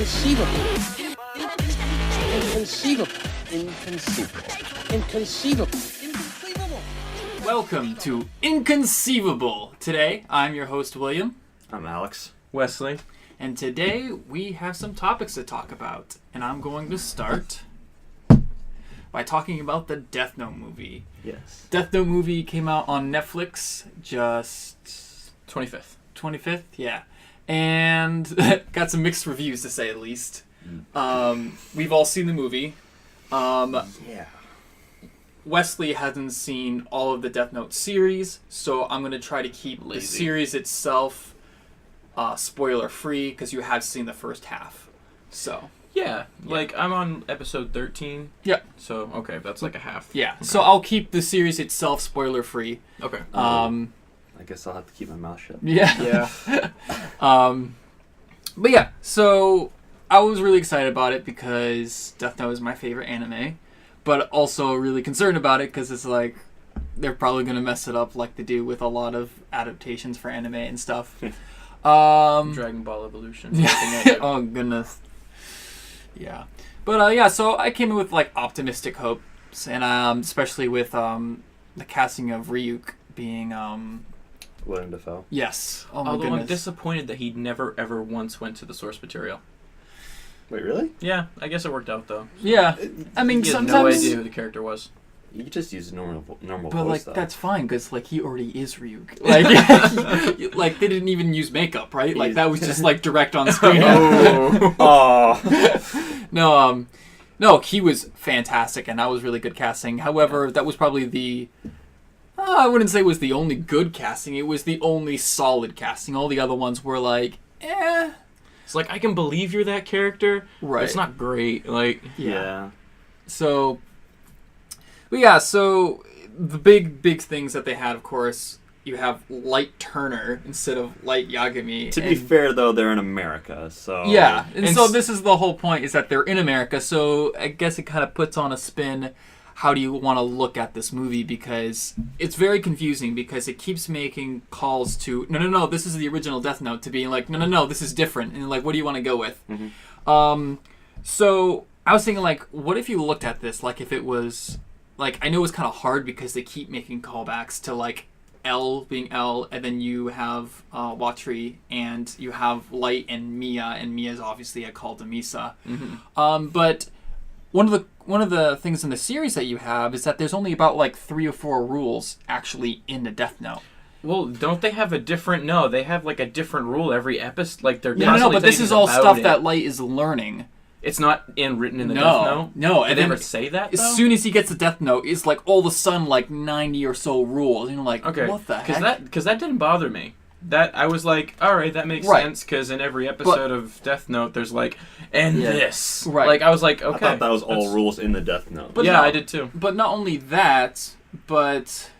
Inconceivable. Inconceivable. Inconceivable. Inconceivable. Inconceivable. Welcome to Inconceivable. Today, I'm your host, William. I'm Alex. Wesley. And today, we have some topics to talk about. And I'm going to start by talking about the Death Note movie. Yes. Death Note movie came out on Netflix just 25th, yeah. And got some mixed reviews, to say the least. We've all seen the movie. Yeah. Wesley hasn't seen all of the Death Note series, so I'm going to try to keep the series itself spoiler-free, because you have seen the first half. So... Yeah, like I'm on episode 13. Yeah. So, okay, that's like a half. Yeah, Okay. so I'll keep the series itself spoiler-free. Okay. I guess I'll have to keep my mouth shut. Yeah. But yeah, so I was really excited about it because Death Note is my favorite anime, but also really concerned about it because it's like they're probably going to mess it up like they do with a lot of adaptations for anime and stuff. Dragon Ball Evolution. Yeah. Oh, goodness. Yeah. But yeah, so I came in with like optimistic hopes, and especially with the casting of Ryuk being William Dafoe. yes. Oh my Although goodness. I'm disappointed that he never ever once went to the source material. Wait, really? Yeah, I guess it worked out though. Yeah. I mean, He had sometimes no idea who the character was. You could just use normal but voice, like though. that's fine because like he already is Ryuk. Like like they didn't even use makeup, right? Like that was just like direct on screen. Oh. No, he was fantastic, and that was really good casting. However, that was probably I wouldn't say it was the only good casting. It was the only solid casting. All the other ones were like, eh. It's like, I can believe you're that character, Right. but it's not great. Like, Yeah. So, but yeah, so the big things that they had, of course, you have Light Turner instead of Light Yagami. To be fair, though, they're in America, so... Yeah, and so s- this is the whole point, is that they're in America, so I guess it kind of puts on a spin, how do you want to look at this movie, because it's very confusing, because it keeps making calls to, no, this is the original Death Note, to being like, no, this is different, and like, what do you want to go with? Mm-hmm. So, I was thinking, like, what if you looked at this, like, if it was, like, I know it's kind of hard, because they keep making callbacks to, like, L being L, and then you have Watri, and you have Light and Mia's obviously a call to Misa. mm-hmm. But one of the things in the series that you have is that there's only about like 3 or 4 rules actually in the Death Note. Well, don't they have a different... No, they have like a different rule every episode. Like, they're No, constantly but this telling is you all about stuff it. that Light is learning. It's not written in the No, Death Note? no, Did and they then ever say that, though? As soon as he gets the Death Note, it's like all of a sudden like 90 or so rules. And you're like, Okay, what the heck? Because that didn't bother me. That I was like, all right, that makes Right. sense. Because in every episode of Death Note, there's like, and Yeah. this, Right. Like I was like, okay, I thought that was all that's- rules in the Death Note. But yeah, no. I did too. But not only that, but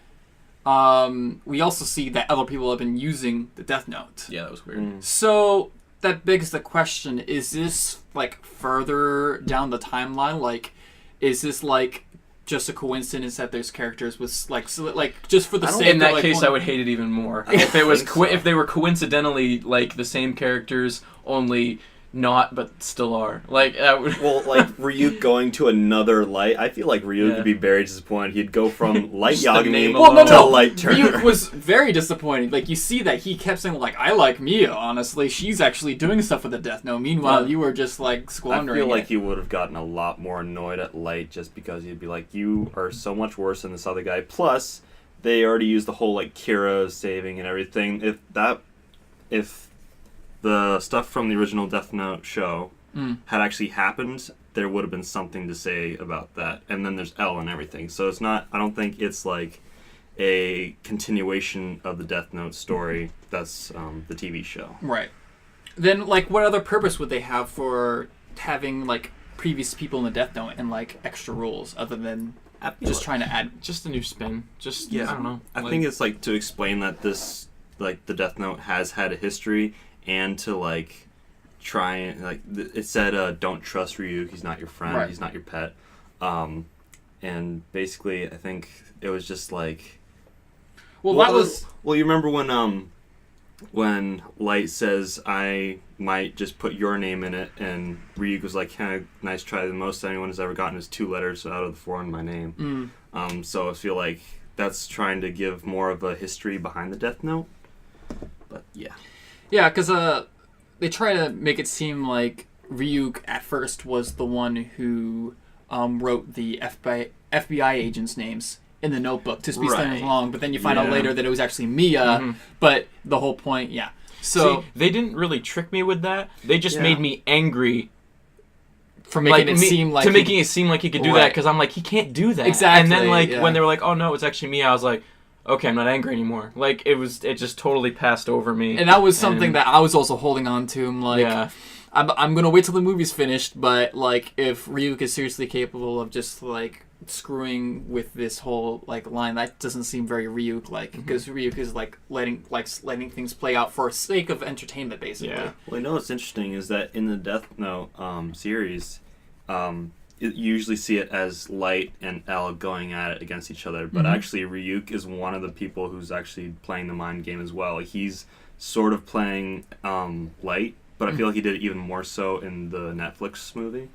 we also see that other people have been using the Death Note. Yeah, that was weird. So that begs the question: is this like further down the timeline? Like, is this like just a coincidence that there's characters with like just for the sake? In of, that like, case, one- I would hate it even more I don't if it was think so. if they were coincidentally like the same characters, only not, but still are. Like, that would... Well, like, Ryuk going to another Light, I feel like Ryuk Yeah. would be very disappointed. He'd go from Light Just the Yagami name Well, alone. to Light Ryuk Turner. was very disappointing. Like, you see that he kept saying, like, I like Mia, honestly. She's actually doing stuff with the Death Note. Meanwhile, Yeah. you were just, like, I squandering feel like it. he would have gotten a lot more annoyed at Light just because he'd be like, you are so much worse than this other guy. Plus, they already used the whole, like, Kira saving and everything. If the stuff from the original Death Note show had actually happened, there would have been something to say about that. And then there's L and everything. So it's not, I don't think it's like a continuation of the Death Note story. That's the TV show. Right. Then, like, what other purpose would they have for having, like, previous people in the Death Note and, like, extra rules other than just trying to add... just a new spin. Just Yeah. I don't know. I think it's like to explain that this, like, the Death Note has had a history, and to like try and like it said, don't trust Ryuk. He's not your friend. Right. He's not your pet. And basically, I think it was just like. Well, that was... Well, you remember when when Light says, I might just put your name in it, and Ryuk was like, nice try. The most anyone has ever gotten is 2 letters out of the 4 in my name. So I feel like that's trying to give more of a history behind the Death Note. But yeah. Yeah, because they try to make it seem like Ryuk at first was the one who wrote the FBI agents' names in the notebook to speed things along, but then you find out later that it was actually Mia, but the whole point, So see, they didn't really trick me with that. They just made me angry for making it seem like making it seem like he could do that, because I'm like, he can't do that. Exactly. And then when they were like, oh no, it's actually Mia, I was like, okay, I'm not angry anymore. Like, it just totally passed over me. And that was something that I was also holding on to. I'm like, I'm going to wait till the movie's finished, but, like, if Ryuk is seriously capable of just, like, screwing with this whole, like, line, that doesn't seem very Ryuk-like, because Ryuk is, like, letting things play out for sake of entertainment, basically. Yeah. Well, you know what's interesting is that in the Death Note series, you usually see it as Light and L going at it against each other, but actually Ryuk is one of the people who's actually playing the mind game as well. Like, he's sort of playing Light, but I feel like he did it even more so in the Netflix movie.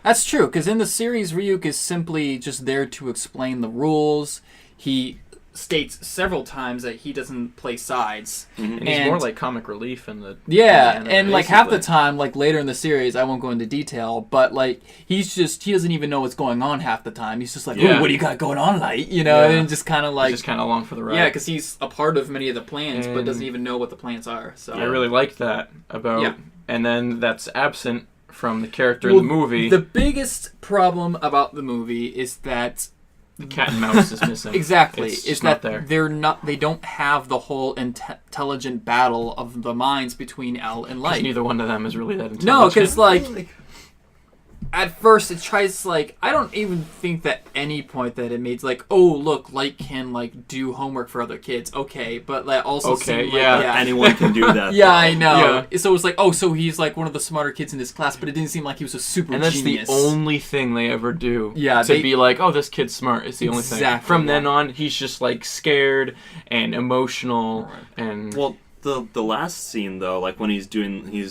That's true, because in the series, Ryuk is simply just there to explain the rules. He states several times that he doesn't play sides. And he's more like comic relief in the and like half the time, like later in the series, I won't go into detail, but like he doesn't even know what's going on half the time. He's just like, "Ooh, what do you got going on, Light?" You know, and just kind of like just kind of along for the ride. Yeah, because he's a part of many of the plans, but doesn't even know what the plans are. So I really liked that about, and then that's absent from the character in the movie. The biggest problem about the movie is that the cat and mouse is missing. Exactly. It's not there. They don't have the whole intelligent battle of the minds between L and Light. Neither one of them is really that intelligent. No, because like at first it tries like I don't even think that any point that it made like, oh look, Light can like do homework for other kids. Okay, but that also seemed like, anyone can do that. I know. Yeah. So it was like, oh, so he's like one of the smarter kids in this class, but it didn't seem like he was a super genius. And that's the only thing they ever do. Yeah, to be like, oh, this kid's smart is the only thing. From then on, he's just like scared and emotional and The last scene though, like when he's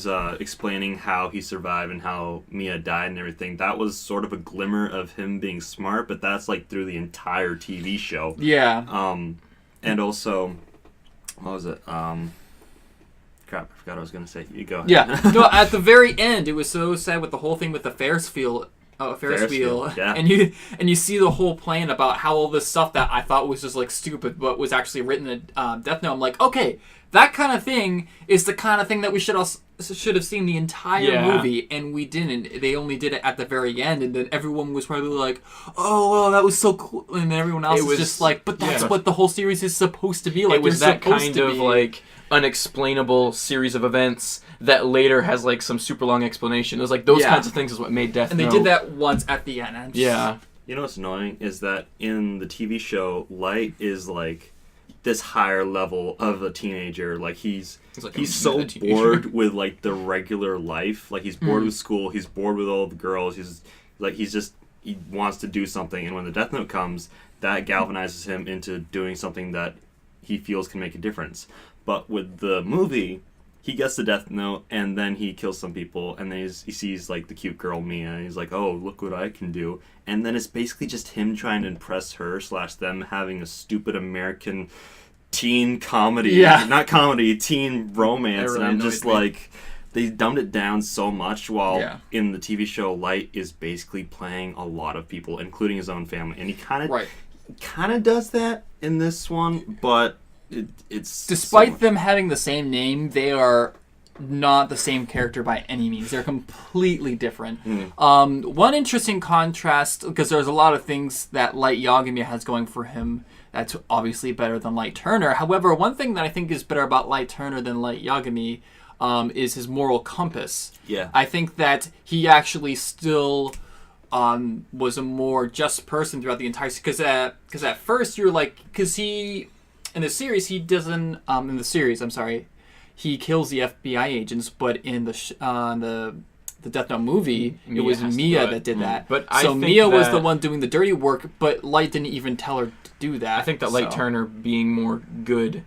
explaining how he survived and how Mia died and everything, that was sort of a glimmer of him being smart, but that's like through the entire TV show. Yeah. And also, what was it? Crap, I forgot what I was gonna say. You go ahead. Yeah. No, at the very end, it was so sad with the whole thing with the Ferris wheel. Yeah. And you see the whole plan about how all this stuff that I thought was just like stupid, but was actually written in Death Note. I'm like, okay, that kind of thing is the kind of thing that we should have seen the entire movie, and we didn't. They only did it at the very end, and then everyone was probably like, "Oh, well, that was so cool," and then everyone else was just like, "But that's what the whole series is supposed to be like." It was that kind of like unexplainable series of events that later has like some super long explanation. It was like those kinds of things is what made Death Note. And they did that once at the end. You know what's annoying is that in the TV show, Light is like this higher level of a teenager. Like he's so bored with like the regular life. Like he's bored with school. He's bored with all the girls. He wants to do something. And when the Death Note comes, that galvanizes him into doing something that he feels can make a difference. But with the movie, he gets the Death Note, and then he kills some people, and then he sees, like, the cute girl, Mia, and he's like, oh, look what I can do. And then it's basically just him trying to impress her, / them having a stupid American teen comedy. Not comedy, teen romance. Really, and I'm just like, they dumbed it down so much, while in the TV show, Light is basically playing a lot of people, including his own family. And he kind of does that in this one, but it's despite them having the same name, they are not the same character by any means. They're completely different. One interesting contrast, because there's a lot of things that Light Yagami has going for him that's obviously better than Light Turner. However, one thing that I think is better about Light Turner than Light Yagami is his moral compass. I think that he actually still was a more just person throughout the entire... Because at first you're like... Because he... In the series, he doesn't... he kills the FBI agents, but in the Death Note movie, it was Mia that did that. But so Mia was the one doing the dirty work, but Light didn't even tell her to do that. I think that Light Turner being more good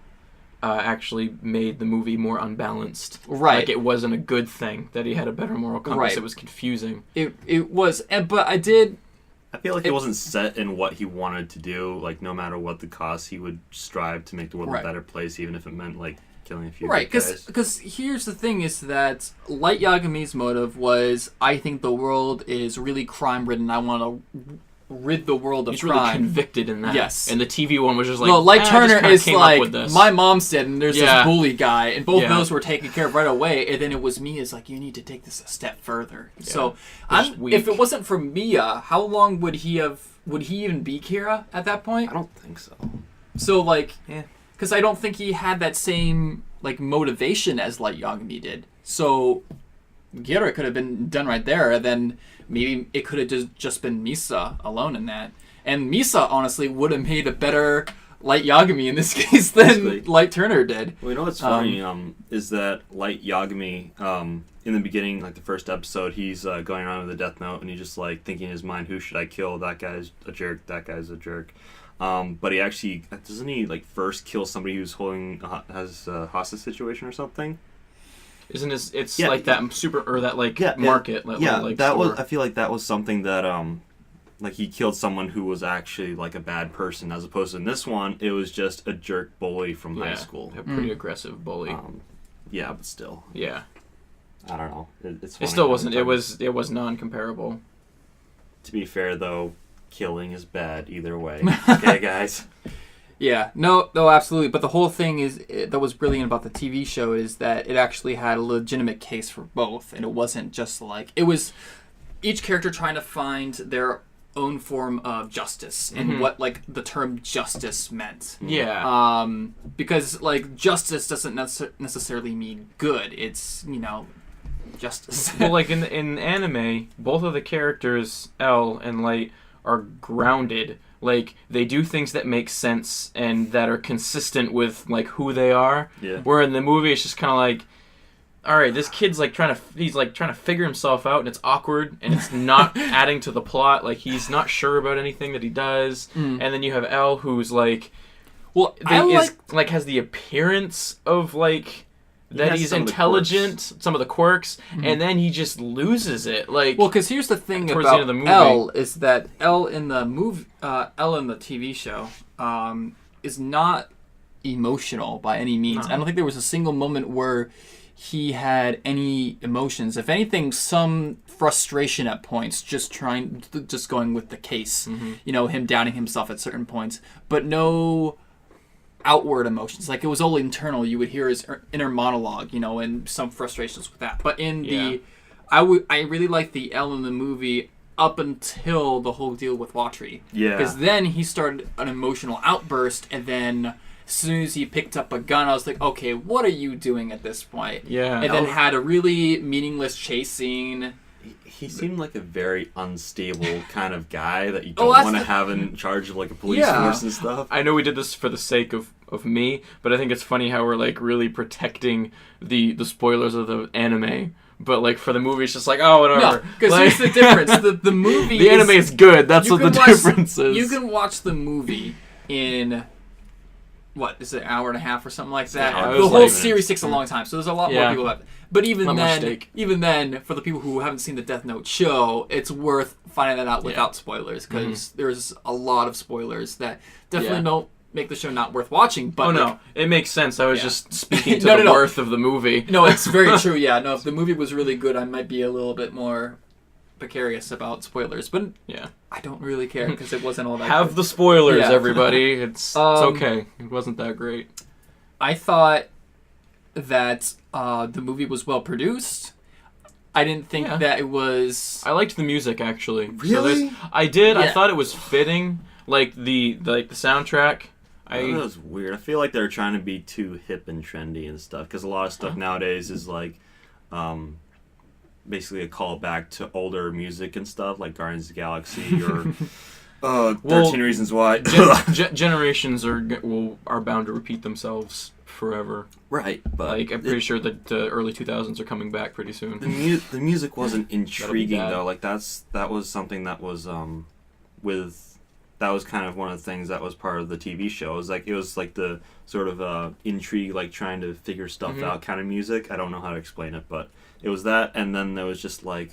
actually made the movie more unbalanced. Right. Like, it wasn't a good thing that he had a better moral compass. Right. It was confusing. It was, but I feel like he wasn't set in what he wanted to do. Like, no matter what the cost, he would strive to make the world a better place, even if it meant, like, killing a few guys. Because here's the thing is that Light Yagami's motive was, I think the world is really crime-ridden. I want to rid the world of He's crime. really convicted in that. Yes. And the TV one was just like, no, Light Turner is like, my mom's dead, and there's this bully guy, and both those were taken care of right away, and then it was Mia's like, you need to take this a step further. Yeah. So, if it wasn't for Mia, how long would he even be Kira at that point? I don't think so. So, like, because I don't think he had that same, like, motivation as Light Yagami did. So, Kira could have been done right there, and then maybe it could have just been Misa alone in that. And Misa, honestly, would have made a better Light Yagami in this case than Light Turner did. Well, you know what's funny is that Light Yagami, in the beginning, like the first episode, he's going around with a death note, and he's just like thinking in his mind, who should I kill? That guy's a jerk, that guy's a jerk. But he actually, doesn't he like first kill somebody who's has a hostage situation or something? Isn't it's like that market? I feel like that was something that like he killed someone who was actually like a bad person, as opposed to in this one, it was just a jerk bully from high school. A pretty aggressive bully. Yeah, but still. Yeah. I don't know. It still wasn't. It was non-comparable. To be fair, though, killing is bad either way. Okay, guys. Yeah, no, absolutely. But the whole thing that was brilliant about the TV show is that it actually had a legitimate case for both, and it wasn't just like it was each character trying to find their own form of justice and what like the term justice meant. Yeah. Because like justice doesn't necessarily mean good. It's justice. Well, like in anime, both of the characters, L and Light, are grounded. Like, they do things that make sense and that are consistent with, like, who they are. Yeah. Where in the movie, it's just kind of like, all right, this kid's, like, trying to figure himself out, and it's awkward, and it's not adding to the plot. Like, he's not sure about anything that he does. And then you have L, who's, like, has the appearance of, like, that he's intelligent, some of the quirks, and then he just loses it. Like, well, because here's the thing about the end of the movie. L is that L in the L in the TV show, is not emotional by any means. I don't think there was a single moment where he had any emotions. If anything, some frustration at points, just going with the case. Him doubting himself at certain points, but no outward emotions. Like, it was all internal. You would hear his inner monologue, and some frustrations with that. But in I really like the L in the movie up until the whole deal with Watry. Yeah. Because then he started an emotional outburst, and then as soon as he picked up a gun, I was like, okay, what are you doing at this point? Yeah. And then had a really meaningless chase scene. He seemed like a very unstable kind of guy that you don't want to have in charge of like a police force and stuff. I know we did this for the sake of me, but I think it's funny how we're like really protecting the spoilers of the anime. But like for the movie, it's just like, oh, whatever. No, because here's the difference. The movie the anime is good. That's what the difference is. You can watch the movie in... What is it, an hour and a half or something like that? The whole series takes a long time, so there's a lot more people left. But even then, for the people who haven't seen the Death Note show, it's worth finding that out without spoilers, because there's a lot of spoilers that definitely don't make the show not worth watching. But no, it makes sense. I was just speaking to the worth of the movie. No, it's very true. Yeah, no, if the movie was really good, I might be a little bit more precarious about spoilers, but I don't really care because it wasn't all that Have good. the spoilers, everybody. It's okay. It wasn't that great. I thought that the movie was well produced. I didn't think that it was... I liked the music, actually. Really? I did. Yeah. I thought it was fitting. Like the soundtrack. That was weird. I feel like they're trying to be too hip and trendy and stuff, because a lot of stuff nowadays is like... basically a callback to older music and stuff, like Guardians of the Galaxy or 13 Reasons Why. Generations are bound to repeat themselves forever. Right, but like I'm pretty sure that the early 2000s are coming back pretty soon. The music wasn't intriguing though. Like that was something that was with that was kind of one of the things that was part of the TV show. It was like the sort of intrigue, like trying to figure stuff out kind of music. I don't know how to explain it, but it was that, and then there was just like,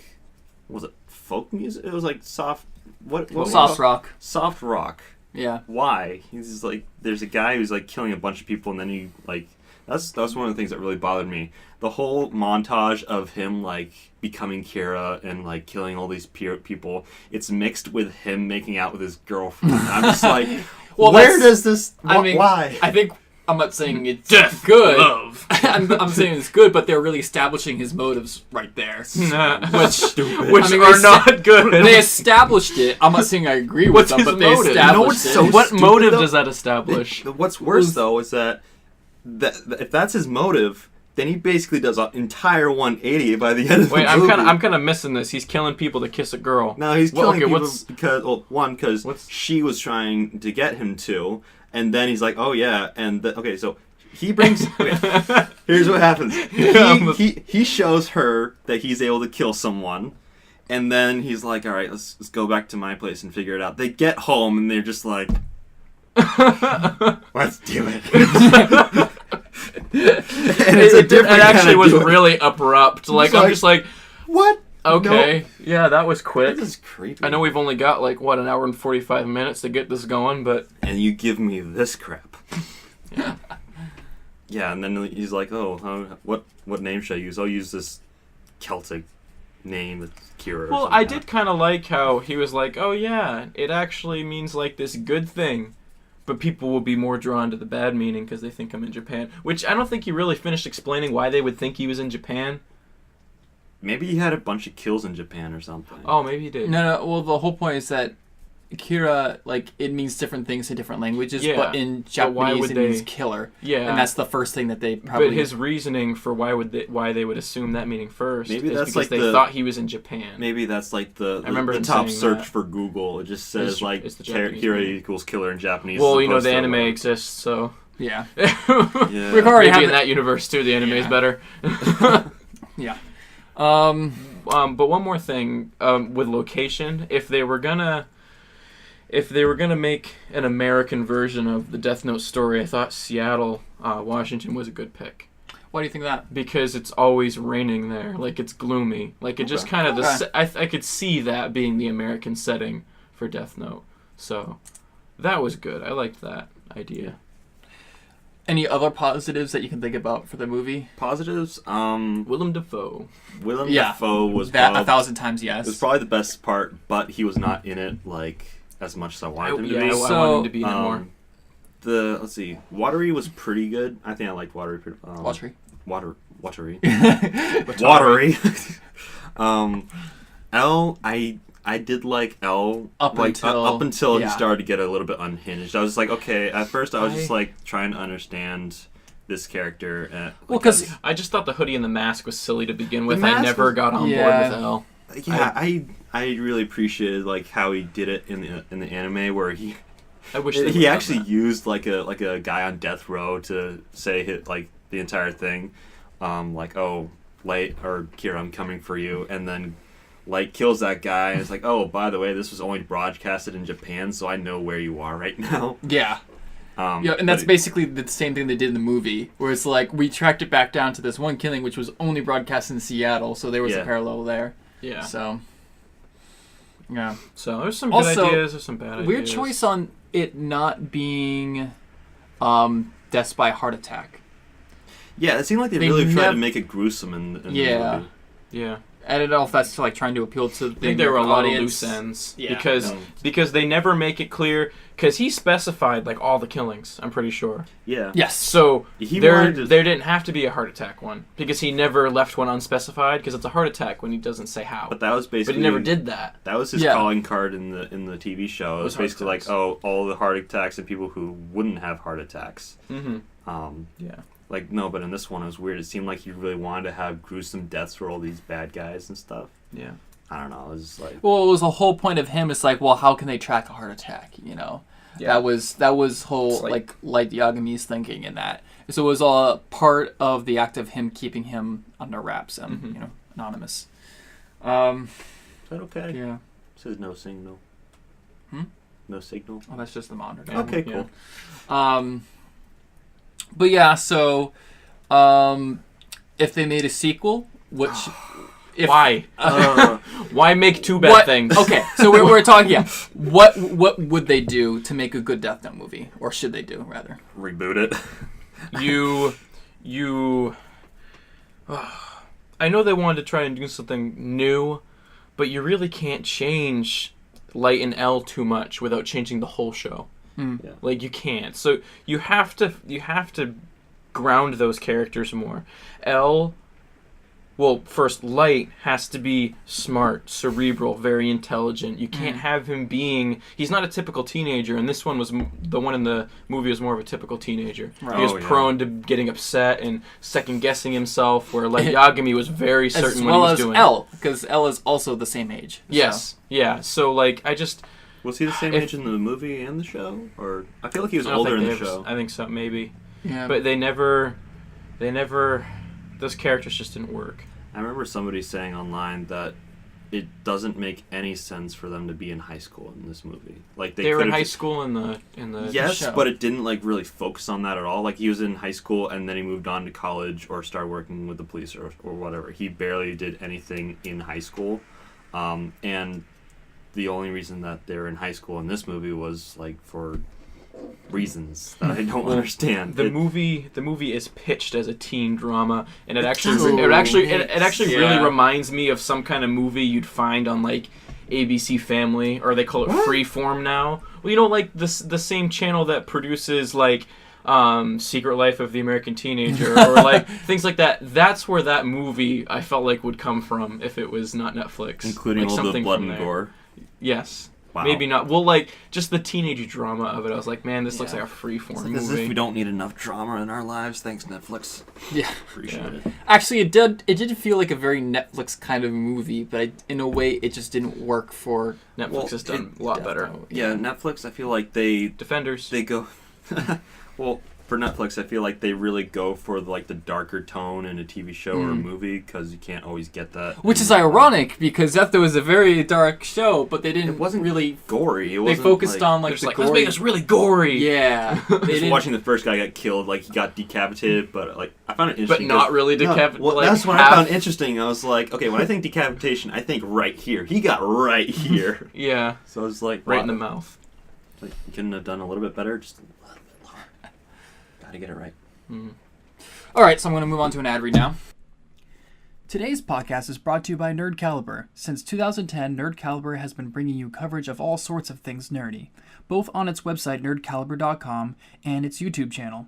was it folk music? It was like soft. What Soft rock. Soft rock. Yeah. Why? He's like, there's a guy who's like killing a bunch of people, and then he like, that's one of the things that really bothered me. The whole montage of him like becoming Kira and like killing all these people. It's mixed with him making out with his girlfriend. I'm just like, well, where does this? Why? I think I'm not saying it's Death, good. love. I'm saying it's good, but they're really establishing his motives right there, which are not good. They established it. I'm not saying I agree with What's them, his but they motive? established You know what's it. so What stupid, motive though? does that establish? What's worse though is that if that's his motive, then he basically does an entire 180 by the end of the Wait, movie. I'm kind of missing this. He's killing people to kiss a girl. No, he's killing people what's- because, well, because she was trying to get him to, and then he's like, oh yeah, and okay, so he brings. Okay, here's what happens. He shows her that he's able to kill someone, and then he's like, all right, let's go back to my place and figure it out. They get home and they're just like, let's do it. And it's a different It actually kind of was do it. really abrupt. Like, I'm just like, what? okay, No. yeah, that was quick. This is creepy. I know we've only got like an hour and 45 minutes to get this going, but And you give me this crap. Yeah, and then he's like, oh, what name should I use? I'll use this Celtic name, that's Kira. well, I did kind of like how he was like, oh yeah, it actually means like this good thing. But people will be more drawn to the bad meaning because they think I'm in Japan. Which I don't think he really finished explaining why they would think he was in Japan. Maybe he had a bunch of kills in Japan or something. Oh, maybe he did. No. Well, the whole point is that Kira, like, it means different things in different languages, Yeah, but in but why Japanese would it means they- killer. Yeah. And that's the first thing that they probably... But his reasoning for why they would assume that meaning first Maybe is that's because like they the- thought he was in Japan. Maybe that's like the remember him top saying search that. for Google. It just says It's like the Japanese Kira name. equals killer in Japanese. Well, as you know, opposed the to, anime like- exists, so... Yeah. Yeah. We've already Maybe had in that universe, too, the anime is Yeah. better. Yeah. But one more thing, with location, if they were gonna make an American version of the Death Note story, I thought Seattle, Washington was a good pick. Why do you think that? Because it's always raining there, like it's gloomy, like it just kind of Okay. I could see that being the American setting for Death Note, so that was good. I liked that idea. Any other positives that you can think about for the movie? Positives. Willem Dafoe. Willem Yeah. Dafoe was That probably, 1,000 times yes. was probably the best part, but he was not in it like as much as I wanted him to be. I wanted him to be in it more. Let's see, Watery was pretty good. I think I liked Watery. Watery. Watery. Watery. L, I did like L Up until- he yeah. started to get a little bit unhinged. I was like, okay. At first, I was just I- like trying to understand this character. Well, 'cause- I just thought the hoodie and the mask was silly to begin with. The I mask never was- got on Yeah. board with L. yeah, I really appreciated like how he did it in the anime where he I wish they he would've actually done that. used like a guy on death row to say like the entire thing, like, oh, Light or Kira, I'm coming for you, and then Light kills that guy and it's like, oh, by the way, this was only broadcasted in Japan, so I know where you are right now. Yeah. Yeah, and that's but- basically the same thing they did in the movie, where it's like, we tracked it back down to this one killing, which was only broadcast in Seattle, so there was a Yeah. parallel there. Yeah. So, yeah. So there's some Also, good ideas, there's some bad ideas. Weird choice on it not being deaths by heart attack. Yeah, it seemed like they They really tried to nev- make it gruesome in Yeah. the movie. Yeah. I don't know if that's like trying to appeal to the I think there were a lot of audience. loose ends Yeah. because they never make it clear because he specified like all the killings. I'm pretty sure. Yeah. Yes. So He there wanted to- didn't have to be a heart attack one because he never left one unspecified because it's a heart attack when he doesn't say how. But that was basically. But he never did that. That was his Yeah. calling card in the TV show. It was heart basically like, attacks. oh, all the heart attacks and people who wouldn't have heart attacks. Mm-hmm. Yeah. Like, no, but in this one it was weird. It seemed like he really wanted to have gruesome deaths for all these bad guys and stuff. Yeah. I don't know. It was just like, Well, it was the whole point of him. It's like, well, how can they track a heart attack? You know, Yeah. that was whole It's like- Light Yagami's thinking in that. So it was all part of the act of him keeping him under wraps and Mhm. anonymous. is that okay? Yeah. It says no signal. Hmm? No signal. Oh, that's just the monitor. Okay, Yeah. cool. But yeah, so if they made a sequel, which Why? Why make two bad things? Okay, so we're talking. Yeah, what would they do to make a good Death Note movie, or should they do rather? Reboot it. You. I know they wanted to try and do something new, but you really can't change Light and L too much without changing the whole show. Mm. Yeah. Like you can't. So you have to ground those characters more. L. Well, first, Light has to be smart, cerebral, very intelligent. You can't have him being... He's not a typical teenager, and this one was... The one in the movie was more of a typical teenager. Right. He was Oh, yeah. prone to getting upset and second-guessing himself, where, like, Yagami was very certain As what he well was as doing. L, because L is also the same age. Yes, yeah. So, like, I just... Was he the same age in the movie and the show? Or I feel like he was I don't older think in they the ever- show. I think so, maybe. So, yeah. But they never... Those characters just didn't work. I remember somebody saying online that it doesn't make any sense for them to be in high school in this movie. Like They were in could've- high school in the Yes, show. but it didn't like really focus on that at all. Like he was in high school and then he moved on to college or started working with the police or whatever. He barely did anything in high school, and the only reason that they're in high school in this movie was like for reasons that I don't understand. The movie is pitched as a teen drama, and it actually does. really Yeah. reminds me of some kind of movie you'd find on like ABC Family, or they call it Freeform now. Well, you know, like the same channel that produces like Secret Life of the American Teenager, or like things like that. That's where that movie I felt like would come from if it was not Netflix, including like all the something blood from and there. gore. Yes. Wow. Maybe not. Well, like, just the teenage drama of it. I was like, man, this looks Yeah. like a freeform It's as movie. if we don't need enough drama in our lives. Thanks, Netflix. Yeah. Appreciate Yeah. it. Actually, it did feel like a very Netflix kind of movie, but in a way, it just didn't work for Netflix Well, has done it- a lot Death better. Note. Yeah, Netflix. I feel like they Defenders. go. Well, for Netflix, I feel like they really go for like the darker tone in a TV show or a movie because you can't always get that. Which is And, ironic because Death Note was a very dark show, but they didn't It wasn't really. gory. It They wasn't, focused on They're like just the like, gory. let's make this really gory. Yeah, they Just didn't. watching the first guy get killed, like he got decapitated, but like I found it But interesting. not really No, decapitated. well, like, that's what half- I found interesting. I was like, okay, when I think decapitation, I think right here. He got right here. Yeah, So I was like, right wow, in the mouth. Like, you couldn't have done a little bit better. Just a little bit lower. Gotta get it right. All right, so I'm going to move on to an ad read now. Today's podcast is brought to you by Nerd Caliber. Since 2010, Nerd Caliber has been bringing you coverage of all sorts of things nerdy, both on its website nerdcaliber.com and its YouTube channel.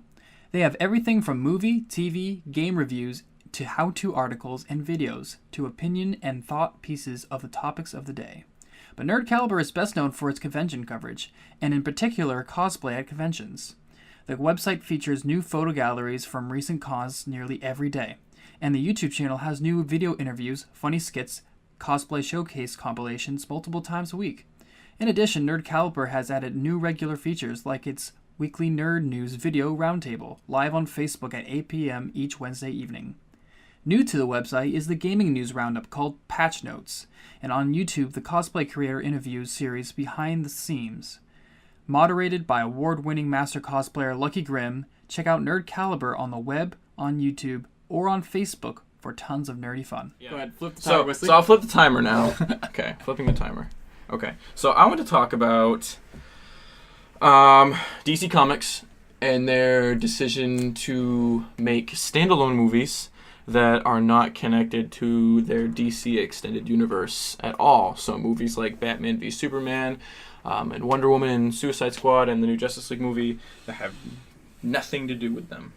They have everything from movie, TV, game reviews, to how-to articles and videos, to opinion and thought pieces of the topics of the day. But Nerd Caliber is best known for its convention coverage, and in particular cosplay at conventions. The website features new photo galleries from recent cons nearly every day, and the YouTube channel has new video interviews, funny skits, cosplay showcase compilations multiple times a week. In addition, Nerd Caliber has added new regular features like its weekly Nerd News video roundtable, live on Facebook at 8 p.m. each Wednesday evening. New to the website is the gaming news roundup called Patch Notes, and on YouTube, the cosplay creator interviews series Behind the Scenes. Moderated by award-winning master cosplayer Lucky Grimm, check out Nerd Caliber on the web, on YouTube, or on Facebook for tons of nerdy fun. Yeah. Go ahead, flip the So, so I'll flip the timer now. Okay, flipping the timer. Okay, so I want to talk about DC Comics and their decision to make standalone movies that are not connected to their DC extended universe at all. So movies like Batman v Superman, and Wonder Woman and Suicide Squad and the new Justice League movie that have nothing to do with them.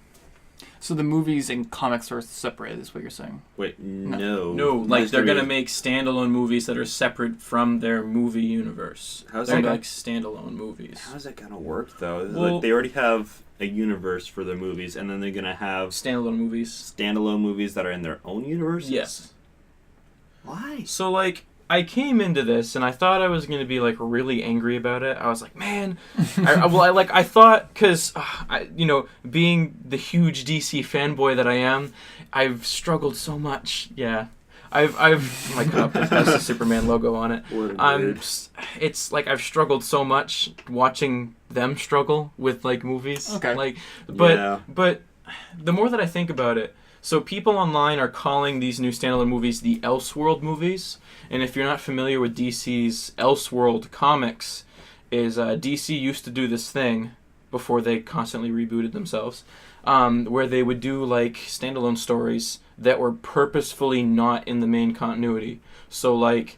So the movies and comics are separated, is what you're saying? Wait, no. No, like they're Mystery- gonna make standalone movies that are separate from their movie universe. How's They're that? like standalone movies. How's that gonna work though? Well- Like, they already have a universe for their movies, and then they're gonna have Standalone movies. standalone movies that are in their own universe. Yes. Why? So like I came into this and I thought I was gonna be like really angry about it. I was like, man, I thought because being the huge DC fanboy that I am, I've struggled so much. Yeah. my cup has the Superman logo on it. What a nerd. It's like I've struggled so much watching them struggle with like movies. Okay. Like, Yeah. but the more that I think about it, so people online are calling these new standalone movies the Elseworld movies. And if you're not familiar with DC's Elseworld comics, is DC used to do this thing before they constantly rebooted themselves, where they would do like standalone stories that were purposefully not in the main continuity. So like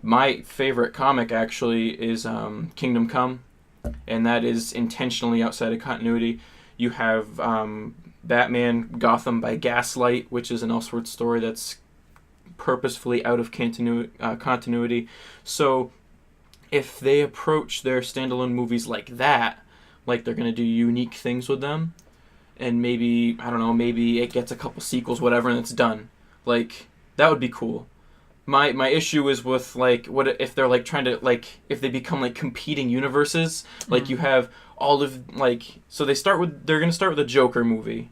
my favorite comic actually is Kingdom Come, and that is intentionally outside of continuity. You have Batman Gotham by Gaslight, which is an Elseworld story that's purposefully out of continuity. So if they approach their standalone movies like that, like they're going to do unique things with them, and maybe, I don't know, maybe it gets a couple sequels, whatever, and it's done. Like, that would be cool. My issue is with, like, what if they're, like, trying to, like, if they become, like, competing universes. Like, you have all of, like, so they're going to start with a Joker movie.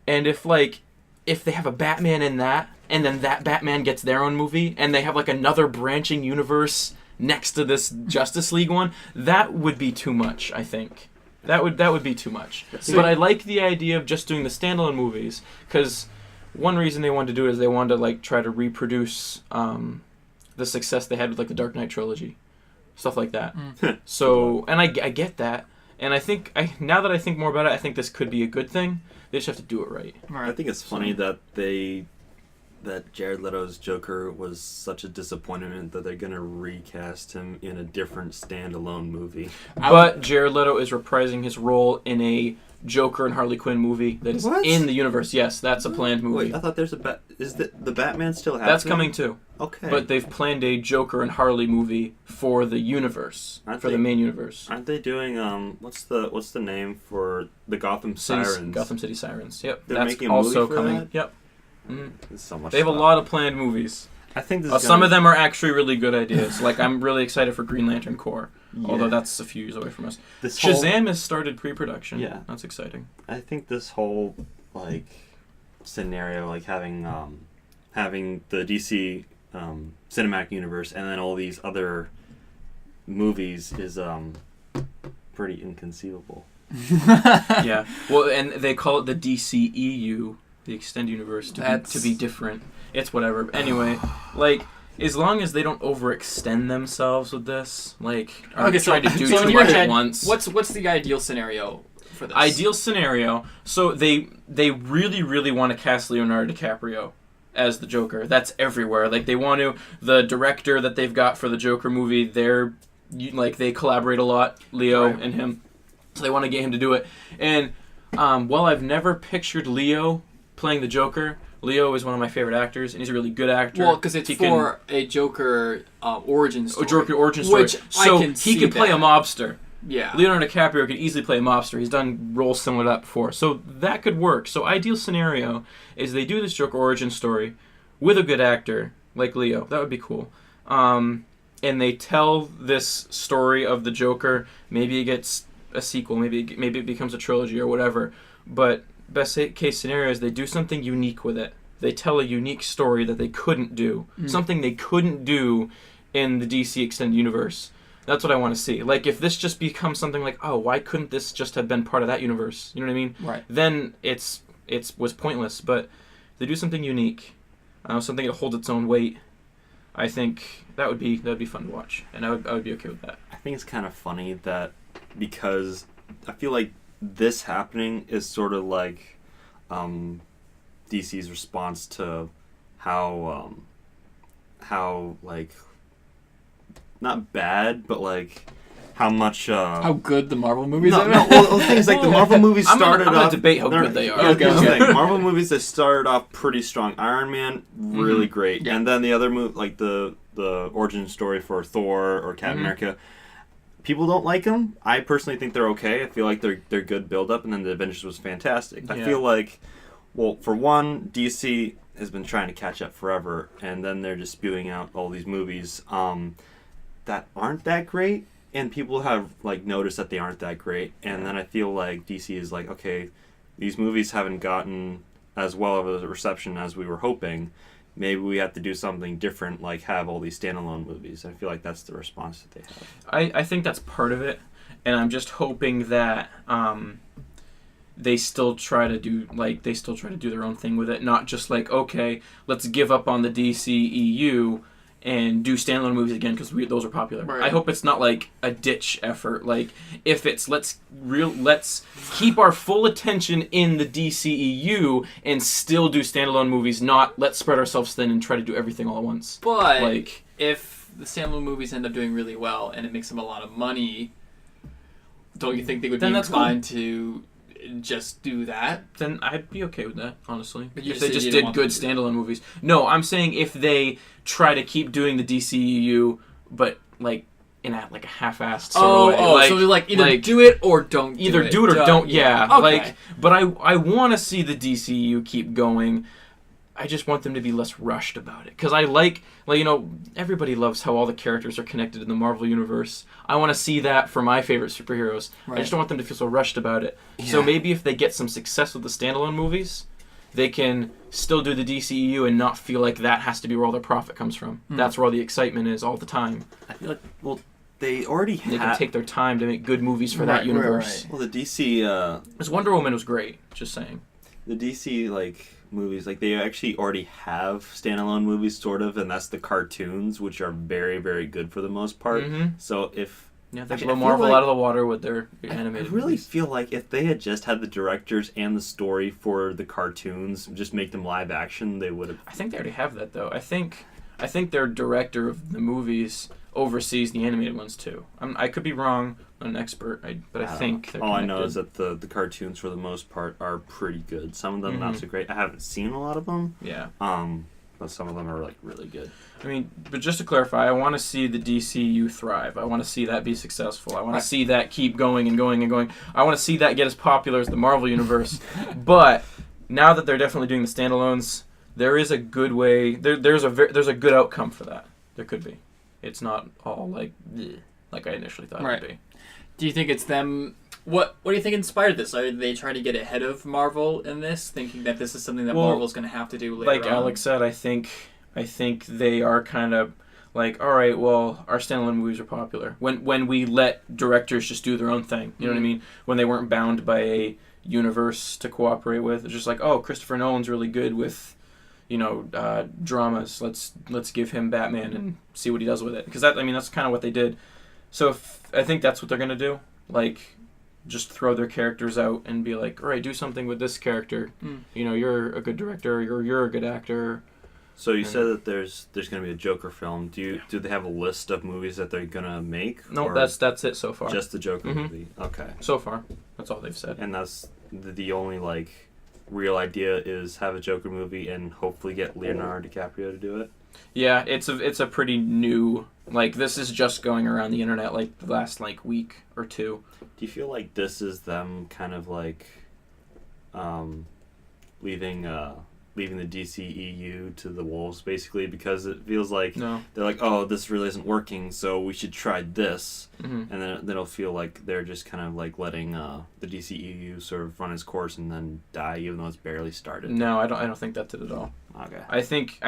And if they have a Batman in that, and then that Batman gets their own movie, and they have, like, another branching universe next to this Justice League one, that would be too much, I think. That would be too much. But I like the idea of just doing the standalone movies, because one reason they wanted to do it is they wanted to like try to reproduce the success they had with like the Dark Knight trilogy, stuff like that. So, and I get that, and I think now that I think more about it, I think this could be a good thing. They just have to do it right. I think it's funny that Jared Leto's Joker was such a disappointment that they're going to recast him in a different standalone movie. But Jared Leto is reprising his role in a Joker and Harley Quinn movie that is in the universe. Yes, that's a planned movie. Wait, I thought there's is the Batman still happening? That's coming too. Okay. But they've planned a Joker and Harley movie for the universe, the main universe. Aren't they doing what's the name for the Gotham Sirens? Gotham City Sirens. Yep. They're that's making a also movie for coming. that? Yep. There's so much They have a lot of planned movies. I think this some of them are actually really good ideas. Like I'm really excited for Green Lantern Corps, although that's a few years away from us. Shazam has started pre-production. Yeah, that's exciting. I think this whole like scenario, like having the DC cinematic universe and then all these other movies is pretty inconceivable. Yeah. Well, and they call it the DCEU, the Extended Universe, to be different. It's whatever. Anyway, like, as long as they don't overextend themselves with this, like, trying to do too much at once. What's the ideal scenario for this? Ideal scenario. So they really, really want to cast Leonardo DiCaprio as the Joker. That's everywhere. Like, they want to. The director that they've got for the Joker movie, they collaborate a lot, Leo and him. So they want to get him to do it. And while I've never pictured Leo playing the Joker, Leo is one of my favorite actors, and he's a really good actor. Well, because it's a Joker origin story. A Joker origin story. Which so I can see he could play a mobster. Yeah. Leonardo DiCaprio could easily play a mobster. He's done roles similar to that before. So that could work. So ideal scenario is they do this Joker origin story with a good actor like Leo. That would be cool. And they tell this story of the Joker. Maybe it gets a sequel. Maybe it becomes a trilogy or whatever. But best case scenario is they do something unique with it. They tell a unique story that they couldn't do. Something they couldn't do in the DC Extended Universe. That's what I want to see. Like, if this just becomes something like, oh, why couldn't this just have been part of that universe? You know what I mean? Right. Then it was pointless. But they do something unique, something that holds its own weight. I think that would be fun to watch, and I would be okay with that. I think it's kind of funny that because I feel like this happening is sort of like DC's response to how like not bad, but like how much how good the Marvel movies are. Well, things like the Marvel movies started I'm off. gonna debate how good they are. Okay. Marvel movies that started off pretty strong. Iron Man, really great, and then the other like the origin story for Thor or Captain America. People don't like them. I personally think they're okay. I feel like they're good build up, and then the Avengers was fantastic. I feel like, well, for one, DC has been trying to catch up forever, and then they're just spewing out all these movies that aren't that great, and people have like noticed that they aren't that great, and then I feel like DC is like, okay, these movies haven't gotten as well of a reception as we were hoping. maybe we have to do something different, like have all these standalone movies. I feel like that's the response that they have. I think that's part of it, and I'm just hoping that they still try to do their own thing with it, not just like, okay, let's give up on the DCEU and do standalone movies again because those are popular. Right. I hope it's not like a ditch effort. Like if it's let's keep our full attention in the DCEU and still do standalone movies, not let's spread ourselves thin and try to do everything all at once. But like if the standalone movies end up doing really well and it makes them a lot of money, don't you think they would be inclined to just do that? Then I'd be okay with that, honestly. But you if they said just you didn't did want good them to do standalone movies. No, I'm saying if they try to keep doing the DCEU, but like in a half-assed sort of way. So they're either do it or don't do it. Either do it or don't, yeah. Okay. But I want to see the DCEU keep going. I just want them to be less rushed about it. Because I like, everybody loves how all the characters are connected in the Marvel Universe. I want to see that for my favorite superheroes. Right. I just don't want them to feel so rushed about it. Yeah. So maybe if they get some success with the standalone movies, they can still do the DCEU and not feel like that has to be where all their profit comes from. That's where all the excitement is all the time. I feel like, they already They can take their time to make good movies for that universe. Well, the DC... Because Wonder Woman was great, just saying. The DC, movies, they actually already have standalone movies, sort of, and that's the cartoons, which are very, very good for the most part. Mm-hmm. So if... Yeah, they blow Marvel out of the water with their animated I really movies. feel like if they had just had the directors and the story for the cartoons, just make them live action, they would have... I think they already have that, though. I think their director of the movies oversees the animated ones, too. I could be wrong. I'm not an expert, but I think they're All connected. I know is that the cartoons, for the most part, are pretty good. Some of them not so great. I haven't seen a lot of them. Yeah. But some of them are, really good. I mean, but just to clarify, I want to see the DCU thrive. I want to see that be successful. I want to see that keep going and going and going. I want to see that get as popular as the Marvel Universe. But now that they're definitely doing the standalones, there is a good way. There's a good outcome for that. There could be. It's not all like I initially thought it would be. Do you think it's them? What do you think inspired this? Are they trying to get ahead of Marvel in this, thinking that this is something that Marvel's going to have to do later Like on? Alex said, I think they are kind of like, all right, well, our standalone movies are popular. When we let directors just do their own thing, you know what I mean? When they weren't bound by a universe to cooperate with, it's just like, oh, Christopher Nolan's really good with, dramas. Let's give him Batman and see what he does with it. Because that's kind of what they did. So I think that's what they're gonna do. Just throw their characters out and be like, all right, do something with this character. You're a good director. You're a good actor. So you said that there's going to be a Joker film. Do they have a list of movies that they're going to make? No, that's it so far. Just the Joker movie. Okay. So far, that's all they've said. And that's the only real idea is have a Joker movie and hopefully get Leonardo DiCaprio to do it. Yeah, it's a pretty new. This is just going around the internet the last week or two. Do you feel like this is them kind of leaving the DCEU to the wolves, basically, because it feels like they're like, oh, this really isn't working, so we should try this, and then it'll feel like they're just kind of letting the DCEU sort of run its course and then die, even though it's barely started. No, I don't think that's it at all. Okay. I think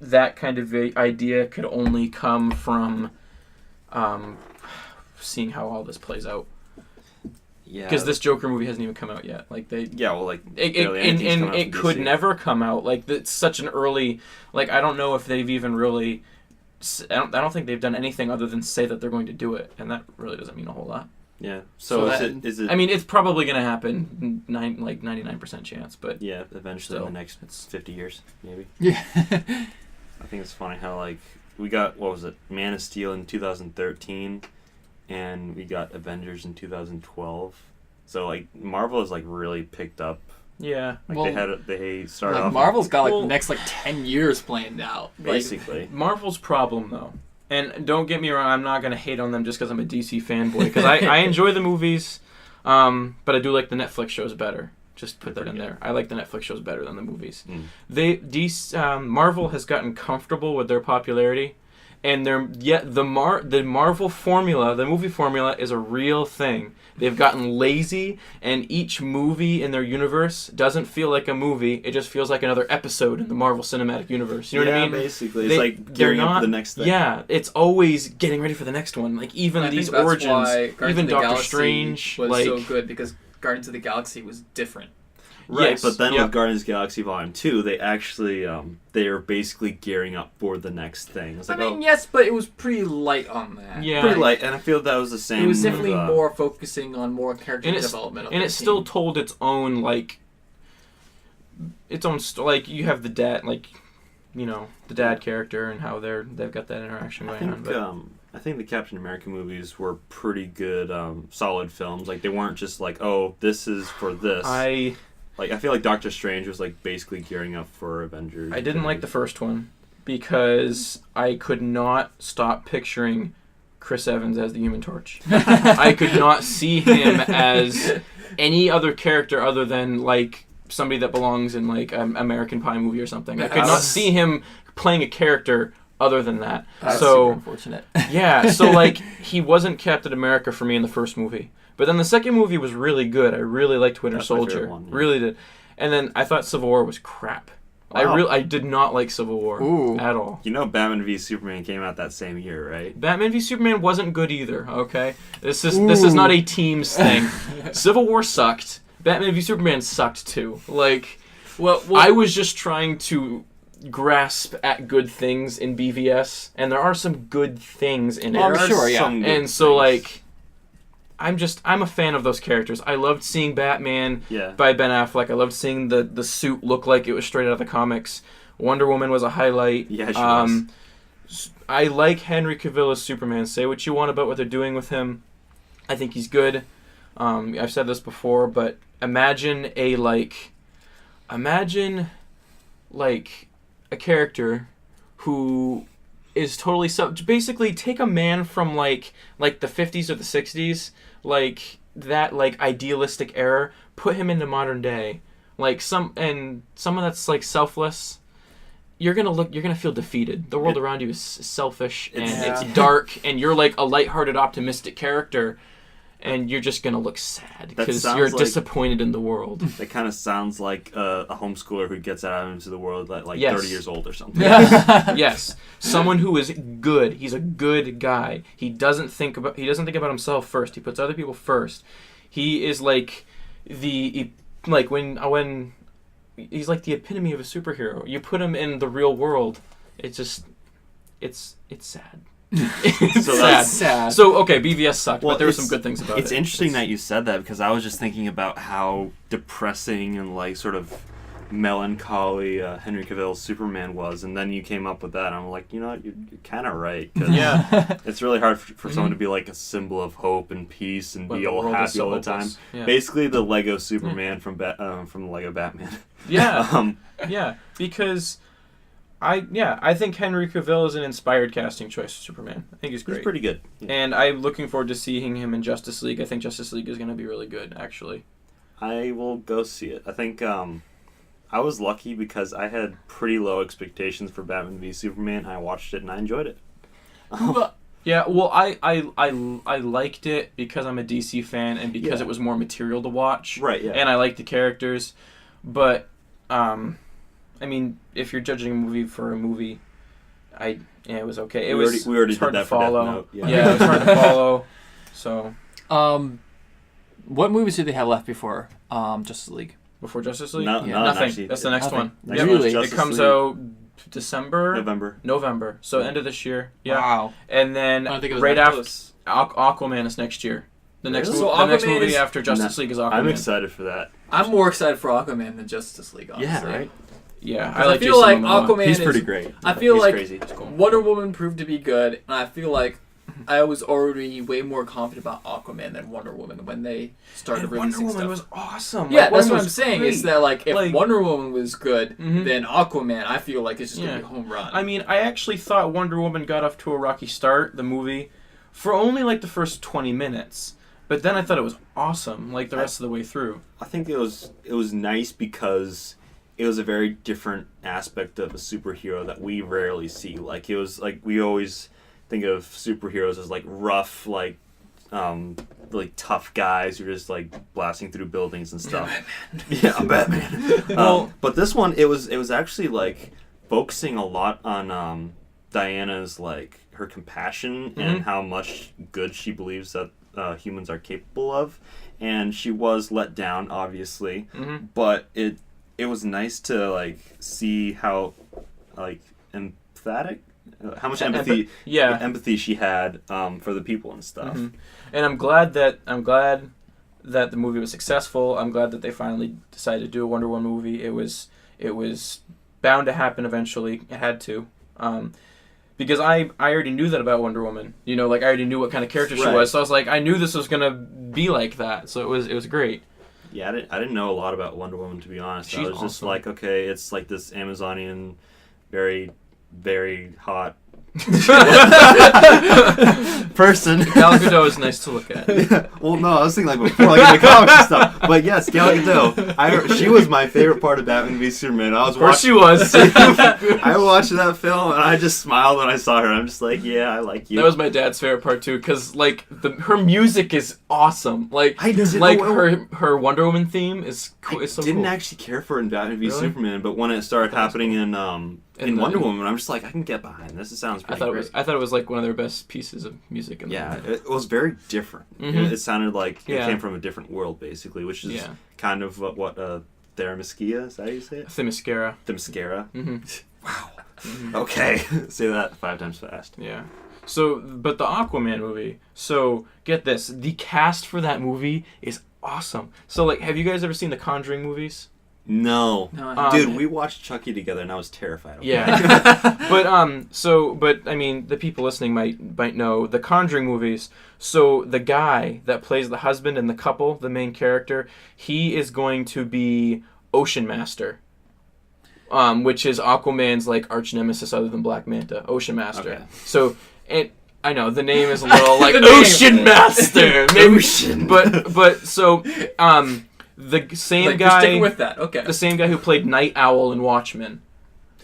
that kind of idea could only come from seeing how all this plays out. Yeah. Because this Joker movie hasn't even come out yet. It could DC. never come out. It's such an early. I don't know if they've even really. I don't think they've done anything other than say that they're going to do it, and that really doesn't mean a whole lot. Yeah. So is it? I mean, it's probably going to happen. 99% chance, but yeah, eventually still, in the next 50 years, maybe. Yeah. I think it's funny how we got Man of Steel in 2013. And we got Avengers in 2012. So Marvel has really picked up. Yeah. They started off. Marvel's got the next 10 years planned out. Basically. Marvel's problem though, and don't get me wrong, I'm not gonna hate on them just because I'm a DC fanboy, because I enjoy the movies, but I do like the Netflix shows better. Just put that in there. I like the Netflix shows better than the movies. Marvel has gotten comfortable with their popularity. And the Marvel formula, the movie formula, is a real thing. They've gotten lazy, and each movie in their universe doesn't feel like a movie. It just feels like another episode in the Marvel Cinematic Universe. You know what I mean? Basically. It's like gearing up for the next thing. Yeah, it's always getting ready for the next one. Like, even these origins, even Doctor Strange. Was so good because Guardians of the Galaxy was different. Right, yes, but then with Guardians of the Galaxy Volume 2, they actually, they are basically gearing up for the next thing. It's like, yes, but it was pretty light on that. Yeah. Pretty light, and I feel that was the same. It was definitely more focusing on more character development. And it still told its own, like, like, you have the dad, like, you know, the dad character and how they've got that interaction going on. I think the Captain America movies were pretty good, solid films. Like, they weren't just like, oh, this is for this. I feel like Doctor Strange was like basically gearing up for Avengers. I didn't like the first one because I could not stop picturing Chris Evans as the Human Torch. I could not see him as any other character other than like somebody that belongs in like an American Pie movie or something. I could not see him playing a character other than that. That's super unfortunate. Yeah, so like he wasn't Captain America for me in the first movie. But then the second movie was really good. I really liked Winter Soldier. One, yeah. Really did. And then I thought Civil War was crap. Wow. I did not like Civil War at all. You know Batman v Superman came out that same year, right? Batman v Superman wasn't good either, okay? This is not a teams thing. Civil War sucked. Batman v Superman sucked too. Like, well, I was just trying to grasp at good things in BVS, and there are some good things in it. I'm sure, yeah. And so, like, I'm a fan of those characters. I loved seeing Batman by Ben Affleck. I loved seeing the suit look like it was straight out of the comics. Wonder Woman was a highlight. Yeah, she was. I like Henry Cavill as Superman. Say what you want about what they're doing with him. I think he's good. I've said this before, but imagine a character who is totally basically take a man from like the 50s or the 60s, like that like idealistic era, put him into modern day, like someone that's like selfless. You're gonna feel defeated. The world around you is selfish and it's dark, and you're like a lighthearted, optimistic character, and you're just gonna look sad because you're disappointed in the world. That kind of sounds like a homeschooler who gets out into the world at like 30 years old or something. Yes, someone who is good. He's a good guy. He doesn't think about himself first. He puts other people first. He is like when he's like the epitome of a superhero. You put him in the real world, it's sad. So that's sad. So okay, BVS sucked, but there were some good things about it. It's interesting that you said that because I was just thinking about how depressing and like sort of melancholy Henry Cavill's Superman was, and then you came up with that. And I'm like, you know, you're kind of right. It's really hard for someone to be like a symbol of hope and peace and be all happy all the time. Yeah. Basically, the Lego Superman from the Lego Batman. Yeah, because I think Henry Cavill is an inspired casting choice for Superman. I think he's great. He's pretty good. Yeah. And I'm looking forward to seeing him in Justice League. I think Justice League is going to be really good, actually. I will go see it. I think I was lucky because I had pretty low expectations for Batman v Superman. I watched it and I enjoyed it. Yeah, well, I liked it because I'm a DC fan and because it was more material to watch. Right, yeah. And I like the characters. But, I mean, if you're judging a movie for a movie, it was okay. We already hard did that to follow. For Death Note. Yeah, it was hard to follow. So, what movies do they have left before Justice League? Before Justice League? Nothing. Actually, that's the next one. Really? It comes out December? November. So end of this year. Yeah. Wow. And then right after Aquaman is next year. The next movie after Justice League is Aquaman. I'm excited for that. I'm more excited for Aquaman than Justice League, honestly. Yeah, right? Yeah, I feel like Aquaman He's pretty great. I feel He's like crazy. Wonder Woman proved to be good, and I feel like I was already way more confident about Aquaman than Wonder Woman when they started releasing Wonder Woman stuff. was awesome. Yeah, like, that's what I'm saying. Is that like if Wonder Woman was good, Mhm. then Aquaman, I feel like it's just gonna be a home run. I mean, I actually thought Wonder Woman got off to a rocky start, the movie, for only like the first 20 minutes. But then I thought it was awesome, like the rest of the way through. I think it was nice because it was a very different aspect of a superhero that we rarely see. Like it was like we always think of superheroes as like rough, like really tough guys who are just like blasting through buildings and stuff. Yeah, I'm Batman. But this one, it was actually like focusing a lot on Diana's like her compassion and how much good she believes that humans are capable of, and she was let down, obviously, but it was nice to like see how like emphatic. How much empathy she had for the people and stuff. And I'm glad that the movie was successful. I'm glad that they finally decided to do a Wonder Woman movie. It was bound to happen eventually. It had to. Because I already knew that about Wonder Woman. You know, like I already knew what kind of character she was. So I was like, I knew this was gonna be like that. So it was great. Yeah, I didn't know a lot about Wonder Woman, to be honest. She's I was just awesome. like, okay, it's like this Amazonian, very, very hot person. Gal Gadot is nice to look at. Yeah. Well, no, I was thinking like before, like in the comics and stuff. But yes, Gal Gadot. She was my favorite part of Batman v Superman. Of course she was. I watched that film and I just smiled when I saw her. I'm just like, yeah, I like you. That was my dad's favorite part too, because like her music is awesome. Like her Wonder Woman theme is cool. It's so didn't cool. actually care for it in Batman v Superman, but when it started happening in Wonder Woman, I'm just like, I can get behind this. It sounds pretty great. I thought it was like one of their best pieces of music. It was very different. It sounded like it came from a different world, basically, which is kind of what Themyscira, is that how you say it? Themyscira. Themyscira? Wow. Okay. Say that 5 times fast. Yeah. So, but the Aquaman movie, so get this, the cast for that movie is awesome. So, like, have you guys ever seen the Conjuring movies? No. Dude, we watched Chucky together and I was terrified. Okay? Yeah. But I mean, the people listening might know the Conjuring movies. So the guy that plays the husband in the couple, the main character, he is going to be Ocean Master. Which is Aquaman's like arch nemesis other than Black Manta, Ocean Master. Okay. So I know the name is a little like Ocean Master, maybe, Ocean. but so the same guy. You're sticking with that, okay. The same guy who played Night Owl in Watchmen.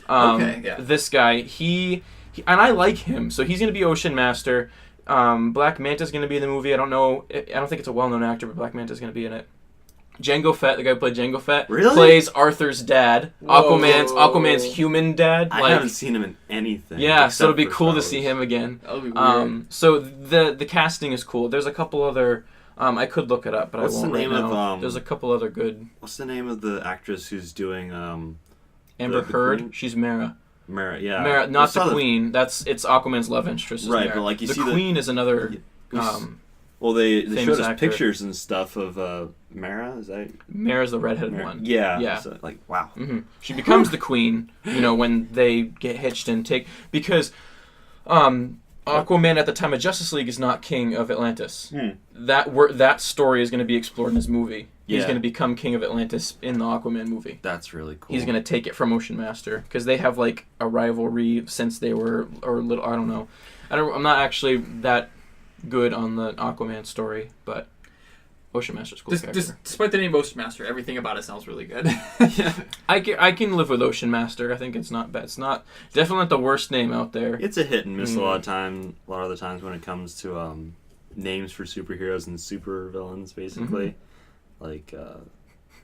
This guy, he and I like him, so he's gonna be Ocean Master. Black Manta's gonna be in the movie. I don't know. I don't think it's a well-known actor, but Black Manta's gonna be in it. Jango Fett, the guy who played Jango Fett, plays Arthur's dad. Aquaman's human dad. I haven't seen him in anything. Yeah, so it'll be cool to see him again. That'll be weird. So the casting is cool. There's a couple other. I could look it up, but I won't right now. There's a couple other good. What's the name of the actress who's doing Amber Heard? She's Mara. Mara, yeah. Mara, not the Queen. It's Aquaman's love interest. Right, Mara. but like you the see Queen is another. Well, they showed us actor. pictures and stuff of Mara. Is that Mara's the redheaded one? Yeah. So, like, wow. Mm-hmm. She becomes the queen. When they get hitched and because Aquaman at the time of Justice League is not king of Atlantis. That story is going to be explored in this movie. He's going to become king of Atlantis in the Aquaman movie. That's really cool. He's going to take it from Ocean Master because they have like a rivalry since they were little. I don't know. I'm not actually that good on the Aquaman story, but Ocean Master's cool character. Despite the name Ocean Master, everything about it sounds really good. Yeah. I can live with Ocean Master. I think it's not bad. It's not definitely not the worst name out there. It's a hit and miss a lot of the times when it comes to names for superheroes and super villains, basically. Like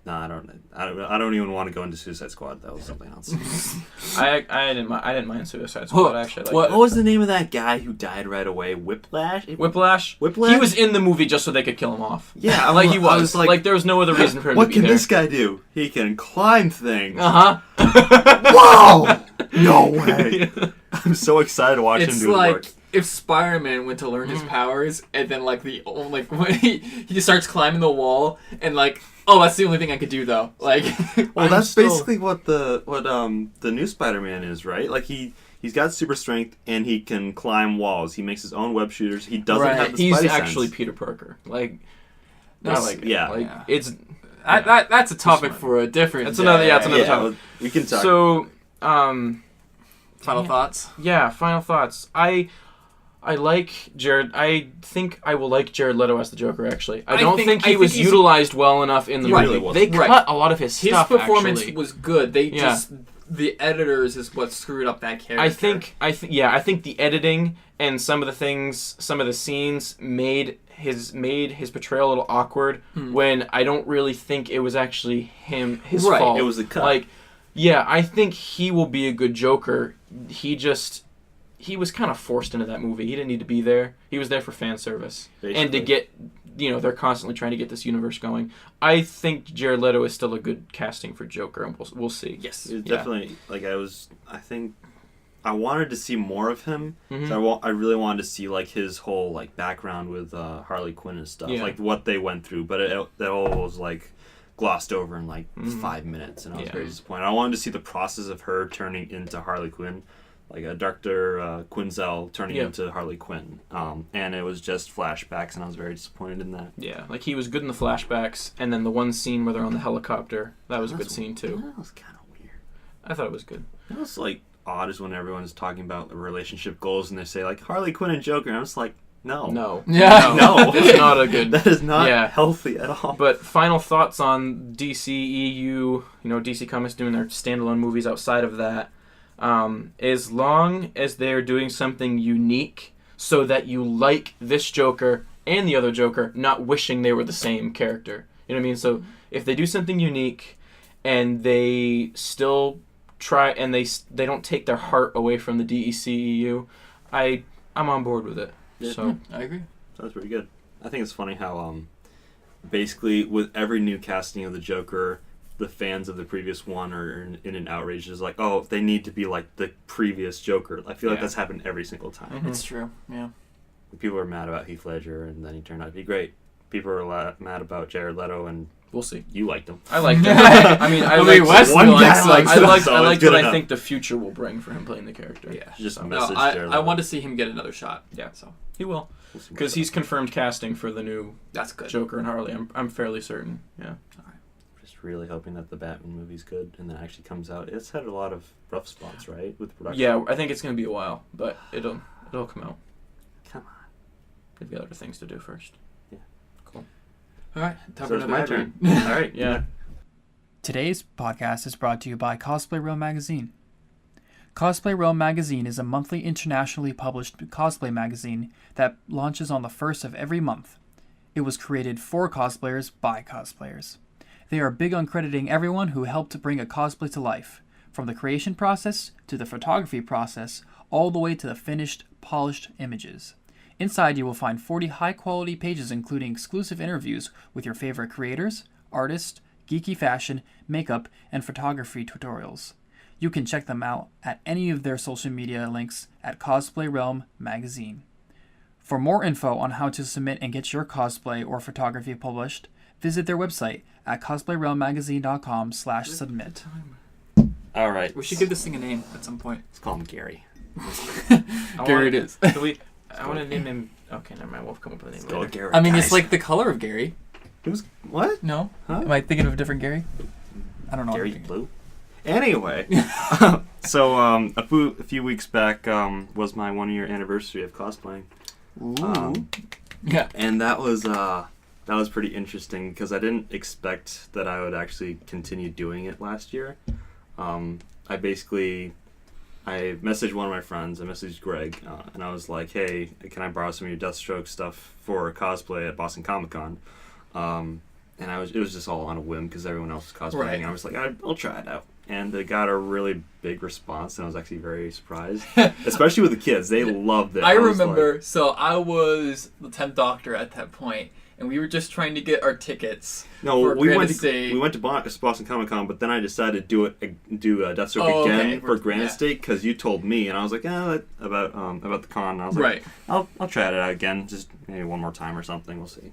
no, I don't even want to go into Suicide Squad. That was something else. I didn't mind Suicide Squad. Actually, what was the name of that guy who died right away? Whiplash. He was in the movie just so they could kill him off. Yeah, like he was. Like there was no other reason for him to be there. What can this guy do? He can climb things. Wow! No way! I'm so excited to watch him do like work. If Spider-Man went to learn his powers, and then like when he just starts climbing the wall, and like, oh, that's the only thing I could do though. Like, well, that's basically what the new Spider-Man is, right? Like he's got super strength and he can climb walls. He makes his own web shooters. He doesn't have the Spidey He's actually sense. Peter Parker. Like, it's that's a topic for a different. That's another. Yeah, it's another topic. We can talk. So, final thoughts. Yeah, final thoughts. I like Jared. I think I will like Jared Leto as the Joker. Actually, I don't think he think was he's- utilized well enough in the Right. movie. They Right. cut a lot of his His stuff. performance actually. was good. They Yeah. just the editors is what screwed up that character. I think the editing and some of the scenes made his portrayal a little awkward when I don't really think it was actually his Right. fault. It was a cut. Like, yeah, I think he will be a good Joker. He was kind of forced into that movie. He didn't need to be there. He was there for fan service. Basically. And to get, they're constantly trying to get this universe going. I think Jared Leto is still a good casting for Joker, and we'll see. Yes. It was definitely I think I wanted to see more of him. Mhm. So I really wanted to see like his whole like background with Harley Quinn and stuff, Yeah. like what they went through. But that all was like glossed over in like 5 minutes, and I was very disappointed. I wanted to see the process of her turning into Harley Quinn, like a Dr. Quinzel turning into Harley Quinn, and it was just flashbacks, and I was very disappointed in that. Yeah, like he was good in the flashbacks, and then the one scene where they're on the helicopter, that was a good scene too. That was kind of weird. I thought it was good. It was like odd is when everyone's talking about the relationship goals and they say like Harley Quinn and Joker, and I'm just like, no. Yeah. No. It's not a good... That is not healthy at all. But final thoughts on DC, EU, DC Comics doing their standalone movies outside of that. As long as they're doing something unique so that you like this Joker and the other Joker, not wishing they were the same character. You know what I mean? So if they do something unique and they still try and they don't take their heart away from the DCEU, I'm on board with it. Yeah. So I agree. That's pretty good. I think it's funny how basically with every new casting of the Joker, the fans of the previous one are in an outrage. It's like, oh, they need to be like the previous Joker. I feel like that's happened every single time. It's true. Yeah. People are mad about Heath Ledger, and then he turned out to be great. People are mad about Jared Leto, and we'll see. you liked him. I liked him. I mean, Wesley one likes guy him. likes him, I so like it's good what I enough. think the future will bring for him playing the character. Yeah. Just No, message Jared I Leto. want to see him get another shot. Yeah. So He will. We'll see Because what's he's confirmed casting for the new that's good. Joker and Harley. I'm fairly certain. Yeah. up. Just really hoping that the Batman movie's good and then actually comes out. It's had a lot of rough spots, right, with production. Yeah, I think it's gonna be a while, but it'll come out. Come on. They've got other things to do first. All right. Time So for it's another my ad turn. read. All right. Yeah. Today's podcast is brought to you by Cosplay Realm Magazine. Cosplay Realm Magazine is a monthly internationally published cosplay magazine that launches on the first of every month. It was created for cosplayers by cosplayers. They are big on crediting everyone who helped to bring a cosplay to life, from the creation process to the photography process, all the way to the finished, polished images. Inside, you will find 40 high-quality pages including exclusive interviews with your favorite creators, artists, geeky fashion, makeup, and photography tutorials. You can check them out at any of their social media links at Cosplay Realm Magazine. For more info on how to submit and get your cosplay or photography published, visit their website at cosplayrealmmagazine.com/submit. All right. We should give this thing a name at some point. Let's call him Gary. Gary it is. I want to name him. Okay, never mind. We'll come up with a name Go later. Gary. I mean, guys. it's like the color of Gary. Who's what? No? Huh? Am I thinking of a different Gary? I don't know. Gary's blue. Anyway, so a few weeks back was my 1-year anniversary of cosplaying. Ooh. Yeah. And that was pretty interesting because I didn't expect that I would actually continue doing it last year. I messaged one of my friends. I messaged Greg, and I was like, "Hey, can I borrow some of your Deathstroke stuff for cosplay at Boston Comic Con?" And it was just all on a whim because everyone else was cosplaying. Right. And I was like, "I'll try it out." And it got a really big response, and I was actually very surprised, especially with the kids. They loved it. I was remember, like, so I was the 10th Doctor at that point, and we were just trying to get our tickets. For we Granite went State. to Boston Comic Con, but then I decided to do Deathstroke Oh, again okay. for Granite Yeah. State because you told me, and I was like, about the con. And I was like, Right. I'll try it out again, just maybe one more time or something. We'll see.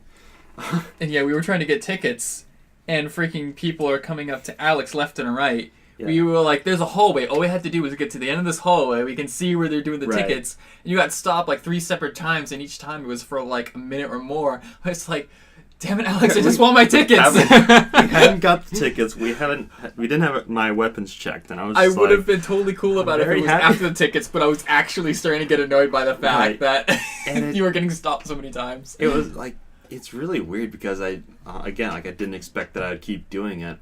And yeah, we were trying to get tickets, and freaking people are coming up to Alex left and right. Yeah. We were like, there's a hallway. All we had to do was get to the end of this hallway. We can see where they're doing the Right. tickets. And you got stopped like 3 separate times, and each time it was for like a minute or more. I was like, Damn it, Alex! I just want my tickets. We hadn't got the tickets. We didn't have my weapons checked, and I was. I Just would like, have been totally cool about it if very it was happy. after the tickets, but I was actually starting to get annoyed by the fact Right. that And you were getting stopped so many times. It was like it's really weird because I didn't expect that I'd keep doing it.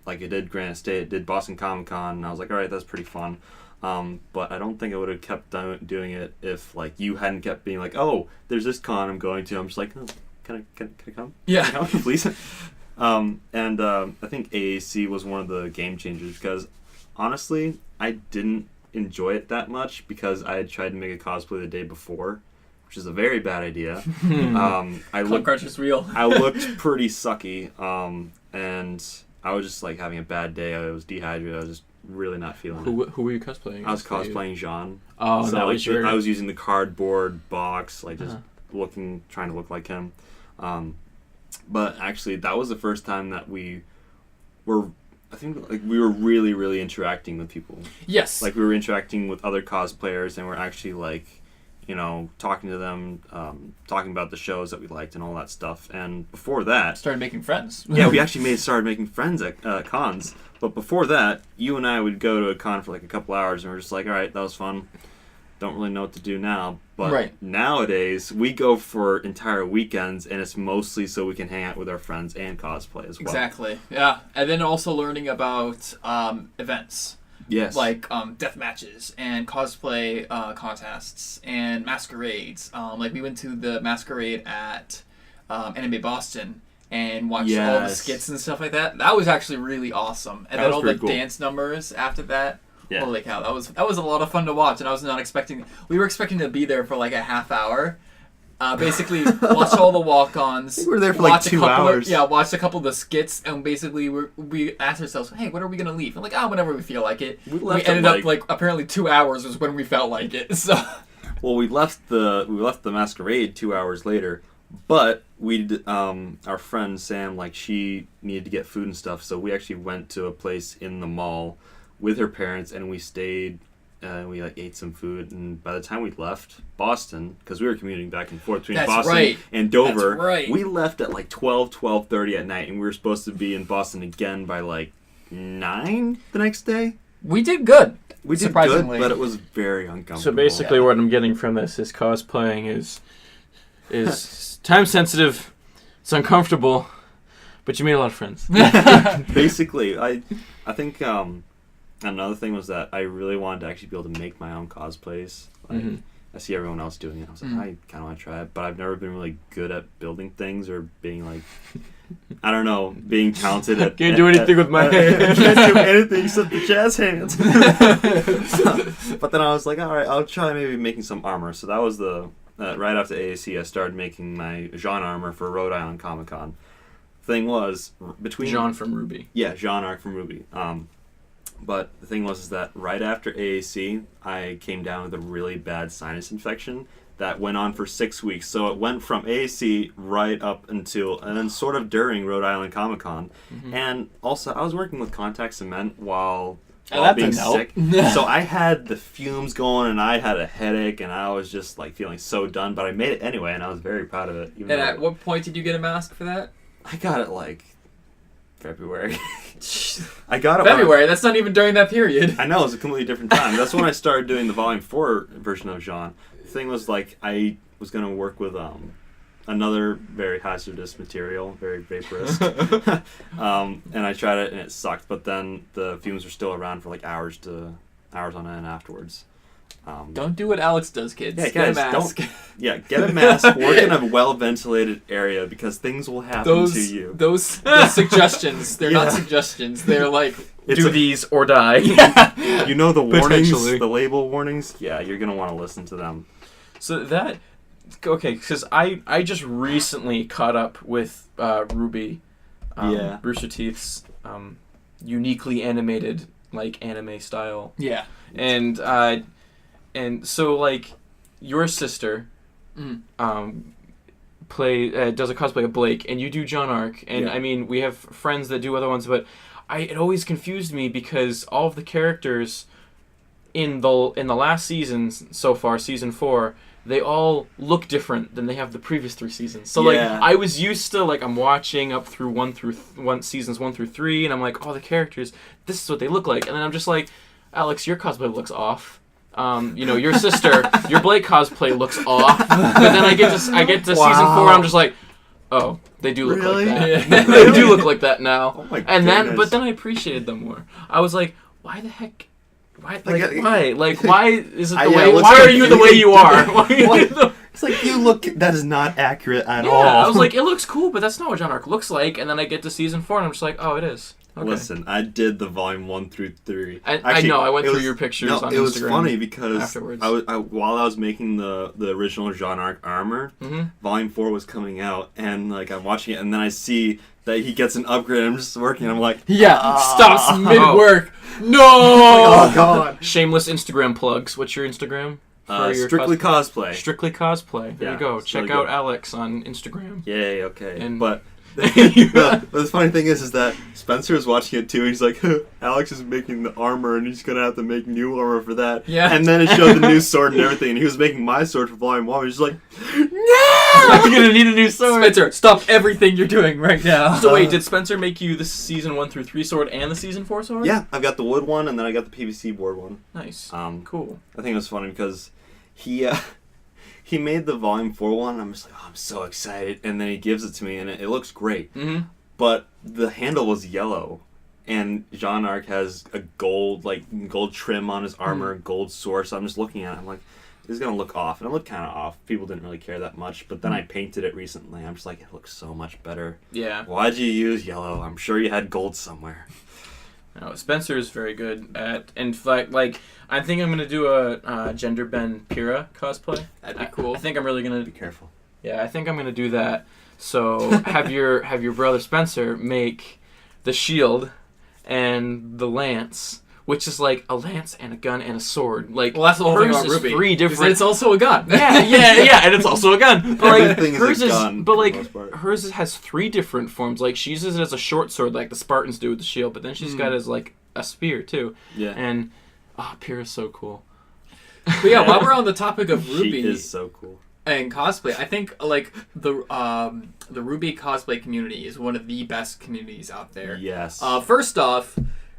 Like I did Granite State, did Boston Comic Con, and I was like, all right, that's pretty fun. But I don't think I would have kept doing it if like you hadn't kept being like, oh, there's this con I'm going to. I'm just like, oh, can I come? Yeah. Can I come, please. I think AAC was one of the game changers because honestly, I didn't enjoy it that much because I had tried to make a cosplay the day before, which is a very bad idea. I Cruncher's real. I looked pretty sucky, and I was just like having a bad day. I was dehydrated. I was just really not feeling it. Who were you cosplaying? I was cosplaying Jean. Oh, So that like, was your... I was using the cardboard box, like just trying to look like him. But actually, that was the first time that we were. I think like we were really, really interacting with people. Yes. Like we were interacting with other cosplayers, and we're actually like, talking to them, talking about the shows that we liked and all that stuff. And before that, started making friends. yeah, we actually started making friends at cons. But before that, you and I would go to a con for like a couple hours, and we're just like, all right, that was fun. Don't really know what to do now. But Right. nowadays, we go for entire weekends, and it's mostly so we can hang out with our friends and cosplay as well. Exactly. Yeah, and then also learning about events. Yes. Like death matches and cosplay contests and masquerades. Like we went to the masquerade at Anime Boston and watched all the Yes. skits and stuff like that. That was actually really awesome. And That then was all the pretty cool. dance numbers after that. Yeah. Holy cow, that was a lot of fun to watch, and I was not expecting. We were expecting to be there for like a half hour. Basically, watch all the walk-ons. We were there for like watch a 2 couple hours. watched a couple of the skits, and basically we asked ourselves, "Hey, when are we gonna leave?" And like, whenever we feel like it. We We left ended at, up like apparently 2 hours was when we felt like it. So Well, we left the masquerade 2 hours later, but our friend Sam, like she needed to get food and stuff, so we actually went to a place in the mall with her parents, and we stayed. We like ate some food, and by the time we left Boston, because we were commuting back and forth between That's Boston right. and Dover, That's right. we left at like 12:30 at night, and we were supposed to be in Boston again by like 9 the next day. we did good. We did Surprisingly. good, but it was very uncomfortable. So basically, what I'm getting from this is cosplaying is time sensitive. It's uncomfortable, but you made a lot of friends. Basically, I think another thing was that I really wanted to actually be able to make my own cosplays. Like I see everyone else doing it. I was like, I kind of want to try it, but I've never been really good at building things or being like, I don't know, being talented at. Can't do anything with my hands. Can't do anything except the jazz hands. But then I was like, all right, I'll try maybe making some armor. So that was the right after AAC, I started making my Jean armor for Rhode Island Comic Con. Thing was between Jean from Ruby. Yeah, Jean arc from Ruby. But the thing was is that right after AAC, I came down with a really bad sinus infection that went on for 6 weeks. So it went from AAC right up until, and then sort of during Rhode Island Comic Con. And also, I was working with contact cement while that being didn't help. sick. So I had the fumes going, and I had a headache, and I was just like feeling so done. But I made it anyway, and I was very proud of it. Even And though at what point did you get a mask for that? I got it like February. I got it when February. That's not even during that period. I know, it's a completely different time. That's when I started doing the Volume 4 version of Jean. The thing was, like, I was going to work with another very hazardous material, very vaporous. And I tried it, and it sucked. But then the fumes were still around for, like, hours on end afterwards. Don't do what Alex does, kids. Yeah, Get a guys, mask. get a mask. Work in a well-ventilated area because things will happen to you. Those suggestions. They're not suggestions. They're like, It's Do a- these or die. You know the warnings, Potentially. the label warnings? Yeah, you're going to want to listen to them. So that, okay, because I just recently caught up with Ruby, Yeah. Brewster Teeth's uniquely animated, like, anime style. yeah. And so, like, your sister does a cosplay of Blake, and you do John Arc, and Yeah. I mean, we have friends that do other ones, but it always confused me because all of the characters in the last season so far, season 4, they all look different than they have the previous 3 seasons. So like I was used to like I'm watching up through seasons 1 through 3, and I'm like, oh, the characters, this is what they look like, and then I'm just like, Alex, your cosplay looks off. Your sister, your Blake cosplay looks off. But then I get to season 4, and I'm just like, oh, they do look like that. Yeah. They do look like that now. Oh my but then I appreciated them more. I was like, why the heck? Why? Why is it the way? Why are you the way you are? It's like you look. That is not accurate at all. I was like, it looks cool, but that's not what John Arc looks like. And then I get to season 4, and I'm just like, oh, it is. Okay. Listen, I did the volume 1 through 3. I know. I went through your pictures on Instagram. It was funny because afterwards. while I was making the original Jean Arc armor, volume 4 was coming out, and like I'm watching it, and then I see that he gets an upgrade. I'm just working. I'm like, stops mid work. No. Oh God. Shameless Instagram plugs. What's your Instagram? Strictly cosplay. Strictly cosplay. There you go. Check really out good. Alex on Instagram. Yay. Okay. But the funny thing is that Spencer is watching it too, and he's like, Alex is making the armor, and he's gonna have to make new armor for that. Yeah. And then it showed the new sword and everything, and he was making my sword for volume 1. He's like, no! I'm gonna need a new sword. Spencer, stop everything you're doing right now. So wait, did Spencer make you the season 1 through 3 sword and the season 4 sword? Yeah, I've got the wood one, and then I got the PVC board one. Nice. Cool. I think it was funny because he made the volume 4 one, and I'm just like, oh, I'm so excited, and then he gives it to me, and it looks great. Mm-hmm. But the handle was yellow, and Jean Arc has a gold trim on his armor, gold sword. So I'm just looking at it. I'm like, this is gonna look off, and it looked kind of off. People didn't really care that much. But then I painted it recently. I'm just like, it looks so much better. Yeah. Why'd you use yellow? I'm sure you had gold somewhere. No, Spencer is very good at. In fact, like I think I'm gonna do a gender bend Pyrrha cosplay. That'd be cool. I think I'm really gonna Be careful. Yeah, I think I'm gonna do that. So have your brother Spencer make the shield and the lance, which is like a lance and a gun and a sword. Like, well, that's the whole thing hers about is Ruby. 3 different. It's also a gun. yeah, and it's also a gun. But like Everything is a hers gun, but for the like most part. hers has 3 different forms. Like she uses it as a short sword, like the Spartans do with the shield. But then she's got it as like a spear too. Yeah. And Pyrrha's so cool. But yeah, while we're on the topic of Ruby She is so cool. and cosplay, I think like the Ruby cosplay community is one of the best communities out there. Yes. First off,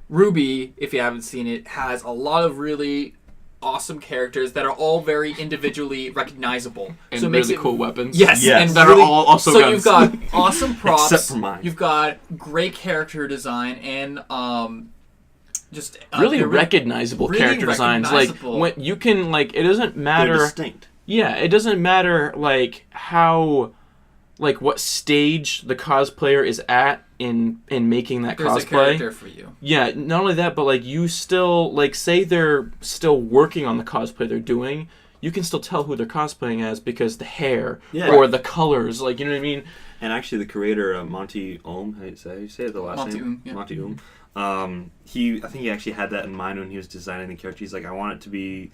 Ruby, if you haven't seen it, has a lot of really awesome characters that are all very individually recognizable. And so it makes really it, cool weapons. Yes, Yes. and That really, are all also so guns. you've got awesome props. Except for mine. You've got great character design and just Really they're recognizable really character designs. Like recognizable. when you can like it doesn't They're matter. distinct. Yeah, it doesn't matter like how, like what stage the cosplayer is at in making that There's a cosplay. character for you. Yeah, not only that, but like you still like say they're still working on the cosplay they're doing. You can still tell who they're cosplaying as because the hair or the colors, like you know what I mean. And actually, the creator Monty Ohm, how do you say the last Monty name? Ohm, yeah. Monty Ohm. I think he actually had that in mind when he was designing the character. He's like, I want it to be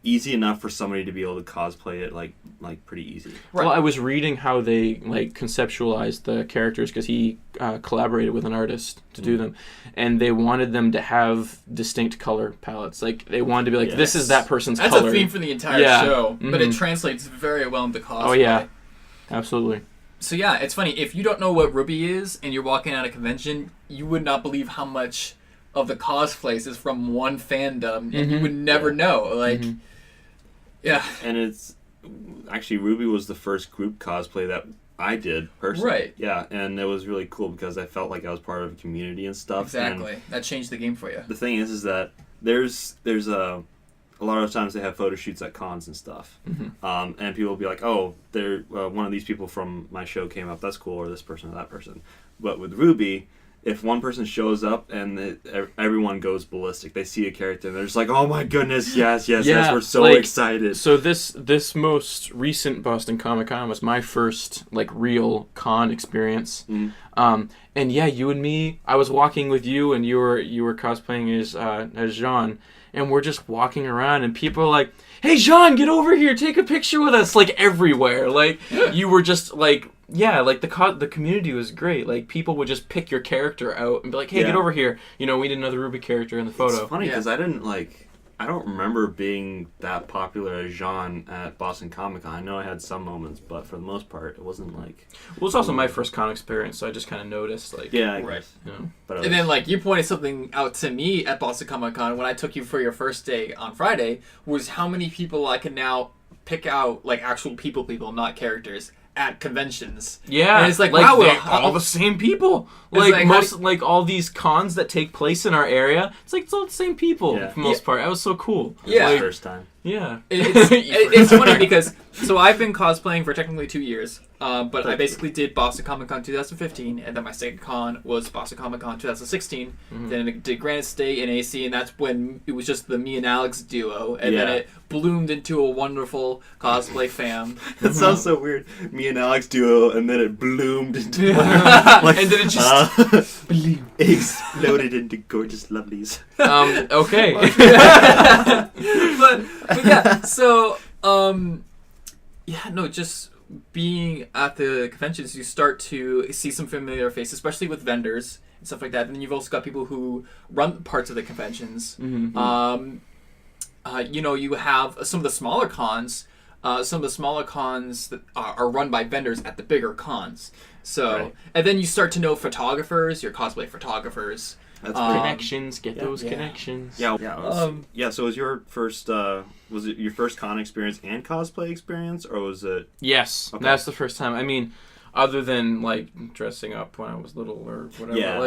easy enough for somebody to be able to cosplay it like pretty easy. Right. Well, I was reading how they like conceptualized the characters because he collaborated with an artist to do them, and they wanted them to have distinct color palettes. Like they wanted to be like, this is that person's That's color. a theme for the entire show, but it translates very well into cosplay. Oh yeah, absolutely. So yeah, it's funny. If you don't know what Ruby is and you're walking out of a convention, you would not believe how much of the cosplays is from one fandom, and you would never know. Like, yeah. And it's actually Ruby was the first group cosplay that I did personally. Right. Yeah, and it was really cool because I felt like I was part of a community and stuff. Exactly. And That changed the game for you. the thing is that there's a lot of times they have photo shoots at cons and stuff, and people will be like, "Oh, they're one of these people from my show came up. That's cool," or this person or that person. But with Ruby, if one person shows up and everyone goes ballistic, they see a character and they're just like, "Oh my goodness, yes, we're so excited." So this most recent Boston Comic Con was my first like real con experience. And yeah, you and me, I was walking with you, and you were cosplaying as Jean. And we're just walking around, and people are like, "Hey, Jean, get over here, take a picture with us!" Like everywhere, like you were just like, like the community was great. Like people would just pick your character out and be like, "Hey, get over here! You know, we need another Ruby character in the photo." It's funny because I I don't remember being that popular as Jean at Boston Comic Con. I know I had some moments, but for the most part, it wasn't like. Well, it's also my first con experience, so I just kind of noticed, like. Yeah, I Right. guess. You know. But And then, like, you pointed something out to me at Boston Comic Con when I took you for your first day on Friday, was how many people I can now pick out, like, actual people, not characters, at conventions. Yeah, And it's like, wow, wow, they're how- all the same people. It's Like, like, most, like all these cons that take place in our area, it's all the same people Yeah. for the most part. That was so cool. it was Yeah. my first time. Yeah, It's funny because so I've been cosplaying for technically 2 years, but I basically did Boston Comic Con 2015, and then my second con was Boston Comic Con 2016. Then I did Granite State and AC, and that's when it was just the me and Alex duo, and then Yeah. it bloomed into a wonderful cosplay fam. That sounds so weird. Me and Alex duo, and then it bloomed into And then it just exploded into gorgeous lovelies. okay. but yeah, so just being at the conventions, you start to see some familiar faces, especially with vendors and stuff like that. And then you've also got people who run parts of the conventions. You have some of the smaller cons. Some of the smaller cons that are run by vendors at the bigger cons. So, Right. And then you start to know photographers, your cosplay photographers. That's Connections, get those yeah. connections. Yeah. So was your first was it your first con experience and cosplay experience, or was it? Yes, Okay. that's the first time. I mean, other than like dressing up when I was little or whatever, Yeah.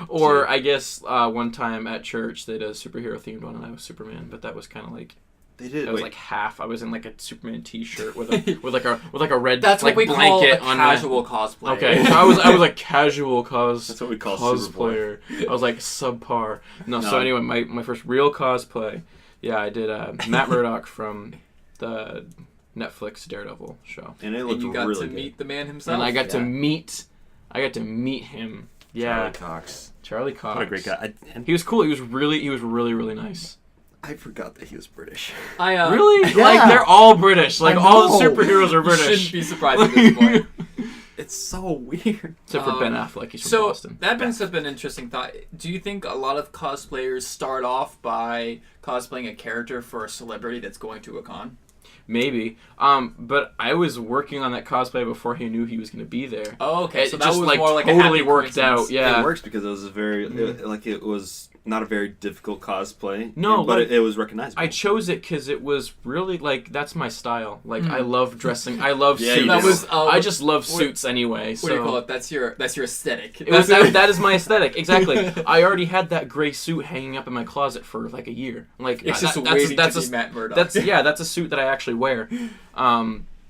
or I guess one time at church they did a superhero themed one and I was Superman, but that was kind of like. They did. It was like half. I was in like a Superman T-shirt with a red That's like what we call a blanket on casual cosplay. Okay, so I was a casual That's what we call cosplayer. I was like subpar. No, so No. anyway, my first real cosplay. Yeah, I did Matt Murdock from the Netflix Daredevil show, and it looked And you got really to good. meet the man himself. and I got to Yeah. meet him. Yeah, Charlie Cox. What a great guy. He was cool. He was really nice. I forgot that he was British. Really? Yeah. Like they're all British. Like I all the know. superheroes are You British. shouldn't be surprised at this point. It's so weird. Except for Ben Affleck. He's from So Boston. that brings up an interesting thought. Do you think a lot of cosplayers start off by cosplaying a character for a celebrity that's going to a con? Maybe. But I was working on that cosplay before he knew he was going to be there. Oh, okay. It So that just was like more like totally a happy worked out. coincidence. Yeah. It works because it was a very it was not a very difficult cosplay. No, but like, it was recognizable. I chose it because it was really like that's my style. Like I love dressing. I love Yeah, suits. you do. I just love suits anyway. What So do you call it? That's your aesthetic. it was that is my aesthetic exactly. I already had that gray suit hanging up in my closet for like a year. Like It's just that's waiting that's to a, be Matt Murdock. that's a suit that I actually wear.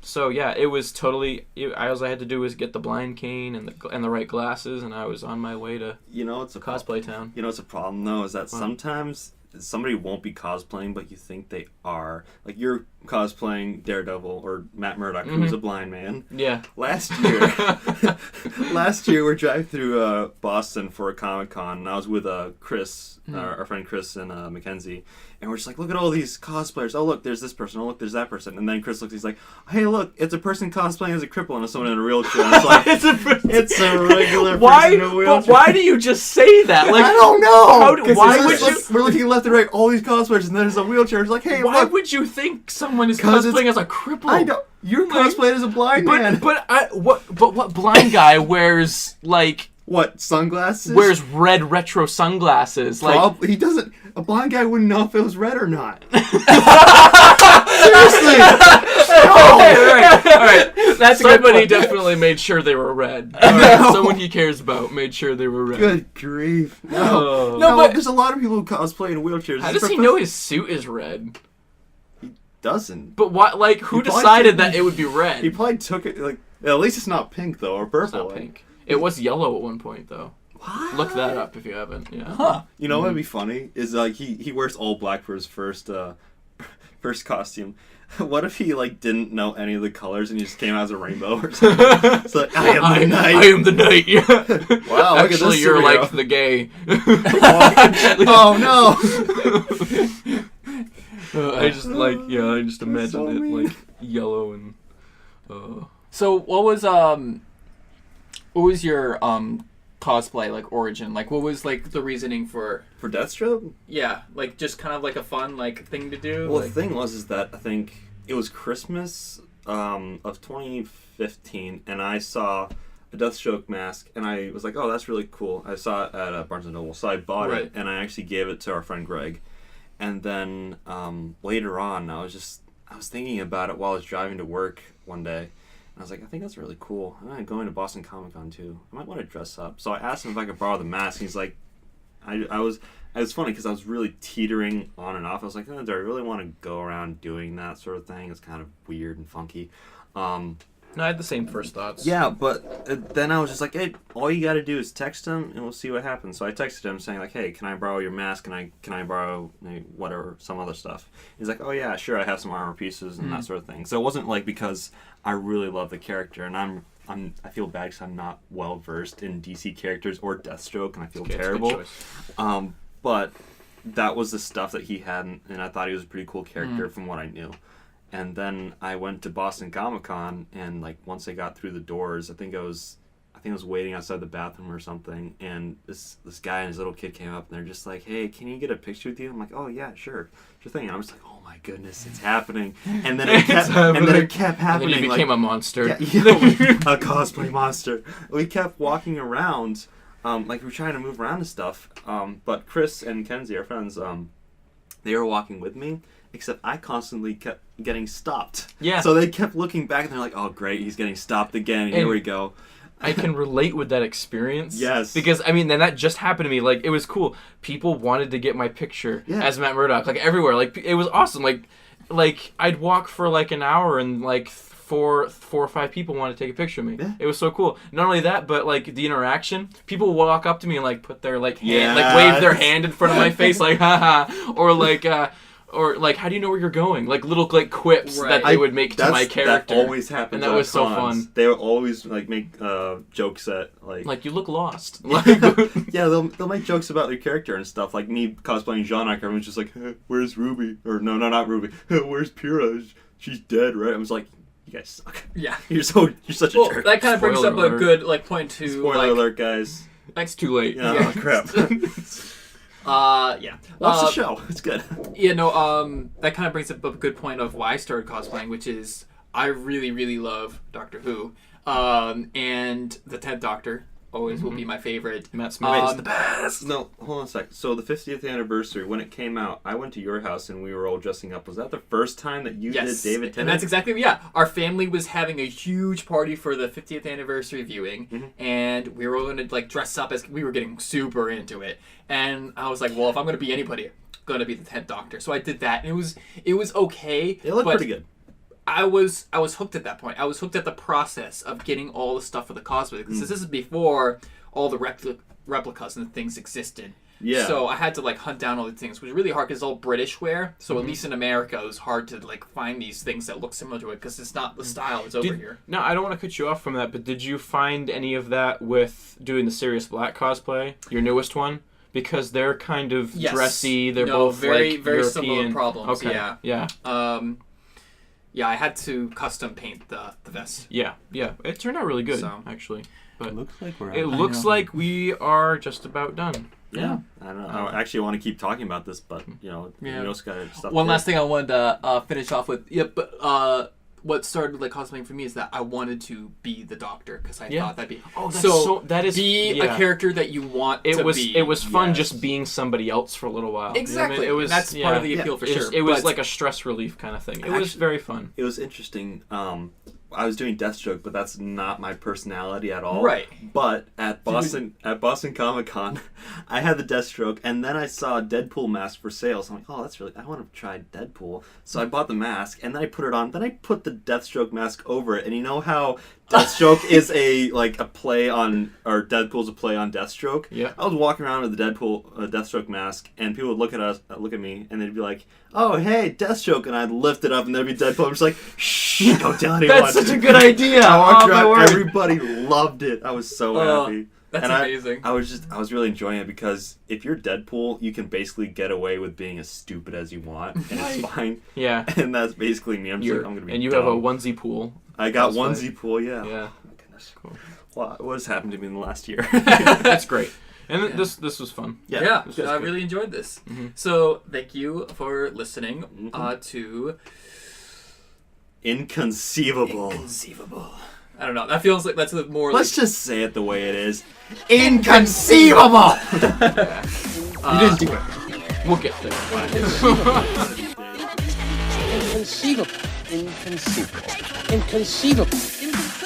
So yeah, it was totally. All I had to do was get the blind cane and the right glasses, and I was on my way to it's a cosplay town. You know what's a problem though is that sometimes somebody won't be cosplaying, but you think they are. Like you're cosplaying Daredevil or Matt Murdock, who's a blind man. Yeah. Last year we're driving through Boston for a Comic-Con, and I was with Chris, our friend Chris and Mackenzie, and we're just like, look at all these cosplayers. Oh, look, there's this person. Oh, look, there's that person. And then Chris looks, he's like, hey, look, it's a person cosplaying as a cripple and someone in a wheelchair. And it's like, it's a regular person in a wheelchair. But why do you just say that? Like I don't know. Why would you? We're looking left and right, all these cosplayers, and there's a wheelchair. It's like, hey, Why look. would you think someone is 'Cause cosplaying as a cripple? I know. You're cosplaying as a blind man. But what blind guy wears like What, sunglasses? red retro sunglasses? Like Probably. He doesn't. A blind guy wouldn't know if it was red or not. Seriously. all right. That's somebody definitely made sure they were red. All right, someone he cares about made sure they were red. Good grief. Oh. No, but- there's a lot of people who cosplay in wheelchairs. How does he know his suit is red? Doesn't. But what? Like who He probably decided took- that it would be red? He probably took it, like, at least it's not pink, though, or purple. It's not pink. It was yellow at one point though. What? Look that up if you haven't. Yeah. Huh. You know what would be funny? Is, like, he wears all black for his first costume. What if he, like, didn't know any of the colors and he just came out as a rainbow or something? It's like, I am the knight. I am the knight. Yeah. Wow, look at Actually, this you're superhero. like the gay. Oh, no. I just imagine so it mean. like yellow and. So what was your cosplay like origin? Like, what was like the reasoning for? For Deathstroke? Yeah, like just kind of like a fun like thing to do. Well, like... the thing was is that I think it was Christmas of 2015, and I saw a Deathstroke mask, and I was like, oh, that's really cool. I saw it at Barnes & Noble, so I bought it, and I actually gave it to our friend Greg. And then later on, I was thinking about it while I was driving to work one day, and I was like, I think that's really cool. I'm going to Boston Comic Con too. I might want to dress up. So I asked him if I could borrow the mask, and he's like, it was funny because I was really teetering on and off. I was like, oh, do I really want to go around doing that sort of thing? It's kind of weird and funky. No, I had the same first thoughts. Yeah, but then I was just like, hey, all you got to do is text him, and we'll see what happens. So I texted him saying like, hey, can I borrow your mask? Can I borrow whatever, some other stuff? He's like, oh yeah, sure. I have some armor pieces and that sort of thing. So it wasn't like because I really love the character, and I feel bad because I'm not well versed in DC characters or Deathstroke, and I feel terrible. But that was the stuff that he had, and I thought he was a pretty cool character from what I knew. And then I went to Boston Comic Con, and like once I got through the doors, I think I was waiting outside the bathroom or something, and this guy and his little kid came up, and they're just like, "Hey, can you get a picture with you?" I'm like, "Oh yeah, sure thing." And I was like, "Oh my goodness, it's happening!" And then it kept happening. And then you became a monster. A cosplay monster. We kept walking around, like we were trying to move around and stuff. But Chris and Kenzie, our friends, they were walking with me. Except I constantly kept getting stopped. Yeah. So they kept looking back, and they're like, "Oh, great, he's getting stopped again. Here we go." I can relate with that experience. Yes. Because, I mean, then that just happened to me. Like, it was cool. People wanted to get my picture as Matt Murdock. Like, everywhere. Like, it was awesome. Like I'd walk for, like, an hour, and, like, four or five people wanted to take a picture of me. Yeah. It was so cool. Not only that, but, like, the interaction. People would walk up to me and, like, put their, like, hand, like, wave their hand in front of my face, like, haha. Or, like, how do you know where you're going? Like, little, like, quips that they would make to my character. That always happens. And that was so fun. They would always, like, make jokes at, like... Like, you look lost. Like, yeah, they'll make jokes about their character and stuff. Like, me cosplaying Jean-Arc, everyone's just like, hey, where's Ruby? Or, no, not Ruby. Hey, where's Pyrrha? She's dead, right? I was like, you guys suck. Yeah. You're such a jerk. That kind of brings up a good, like, point to... Spoiler alert, guys. It's too late. Yeah. Oh, crap. Yeah. Watch the show. It's good. Yeah, no, that kind of brings up a good point of why I started cosplaying, which is I really, really love Doctor Who. And the 10th Doctor always will be my favorite. Matt Smith is the best. No, hold on a sec. So the 50th anniversary, when it came out, I went to your house and we were all dressing up. Was that the first time that you did David Tennant? And that's exactly, our family was having a huge party for the 50th anniversary viewing, and we were all going to, like, dress up as we were getting super into it. And I was like, well, if I'm going to be anybody, I'm going to be the 10th Doctor. So I did that, and it was okay. It looked pretty good. I was hooked at that point. I was hooked at the process of getting all the stuff for the cosplay, because this is before all the replicas and things existed. Yeah. So I had to, like, hunt down all these things, which was really hard because it's all British wear. So at least in America, it was hard to, like, find these things that look similar to it because it's not the style. It's over here. No, I don't want to cut you off from that, but did you find any of that with doing the Sirius Black cosplay, your newest one? Because they're kind of dressy. They're both very European. Similar problems. Okay. Yeah. Yeah, I had to custom paint the vest. Yeah. It turned out really good, actually. But it looks like it looks like we are just about done. Yeah. I don't know. I actually want to keep talking about this, but you know stuff. One last thing I wanted to finish off with. What started like cosplaying for me is that I wanted to be the Doctor because I thought that'd be a character that you want to be. It was fun just being somebody else for a little while. Exactly. It was that's part of the appeal for sure. It was like a stress relief kind of thing. It was very fun. It was interesting. I was doing Deathstroke, but that's not my personality at all. Right. But at Boston Comic Con, I had the Deathstroke, and then I saw a Deadpool mask for sale. So I'm like, oh, that's really... I want to try Deadpool. So I bought the mask, and then I put it on. Then I put the Deathstroke mask over it. And you know how Deathstroke is a play on... Or Deadpool's a play on Deathstroke? Yeah. I was walking around with the Deathstroke mask, and people would look at me, and they'd be like, oh, hey, Deathstroke. And I'd lift it up, and there'd be Deadpool. I'm just like, shh, don't tell anyone. That's such a good idea. I walked around, everybody loved it. I was so happy. That's amazing. I was really enjoying it because if you're Deadpool, you can basically get away with being as stupid as you want, and it's fine. Yeah. And that's basically me. I'm gonna be. And you dumb. have a onesie pool. I got onesie pool. Yeah. Yeah. Oh, my What has happened to me in the last year? That's great. And this was fun. Yeah, it was I good. really enjoyed this. So thank you for listening to Inconceivable. Inconceivable. I don't know. That feels like that's a more. Let's just say it the way it is. Inconceivable! You didn't do it. We'll get there. Inconceivable. Inconceivable. Inconceivable. Inconceivable.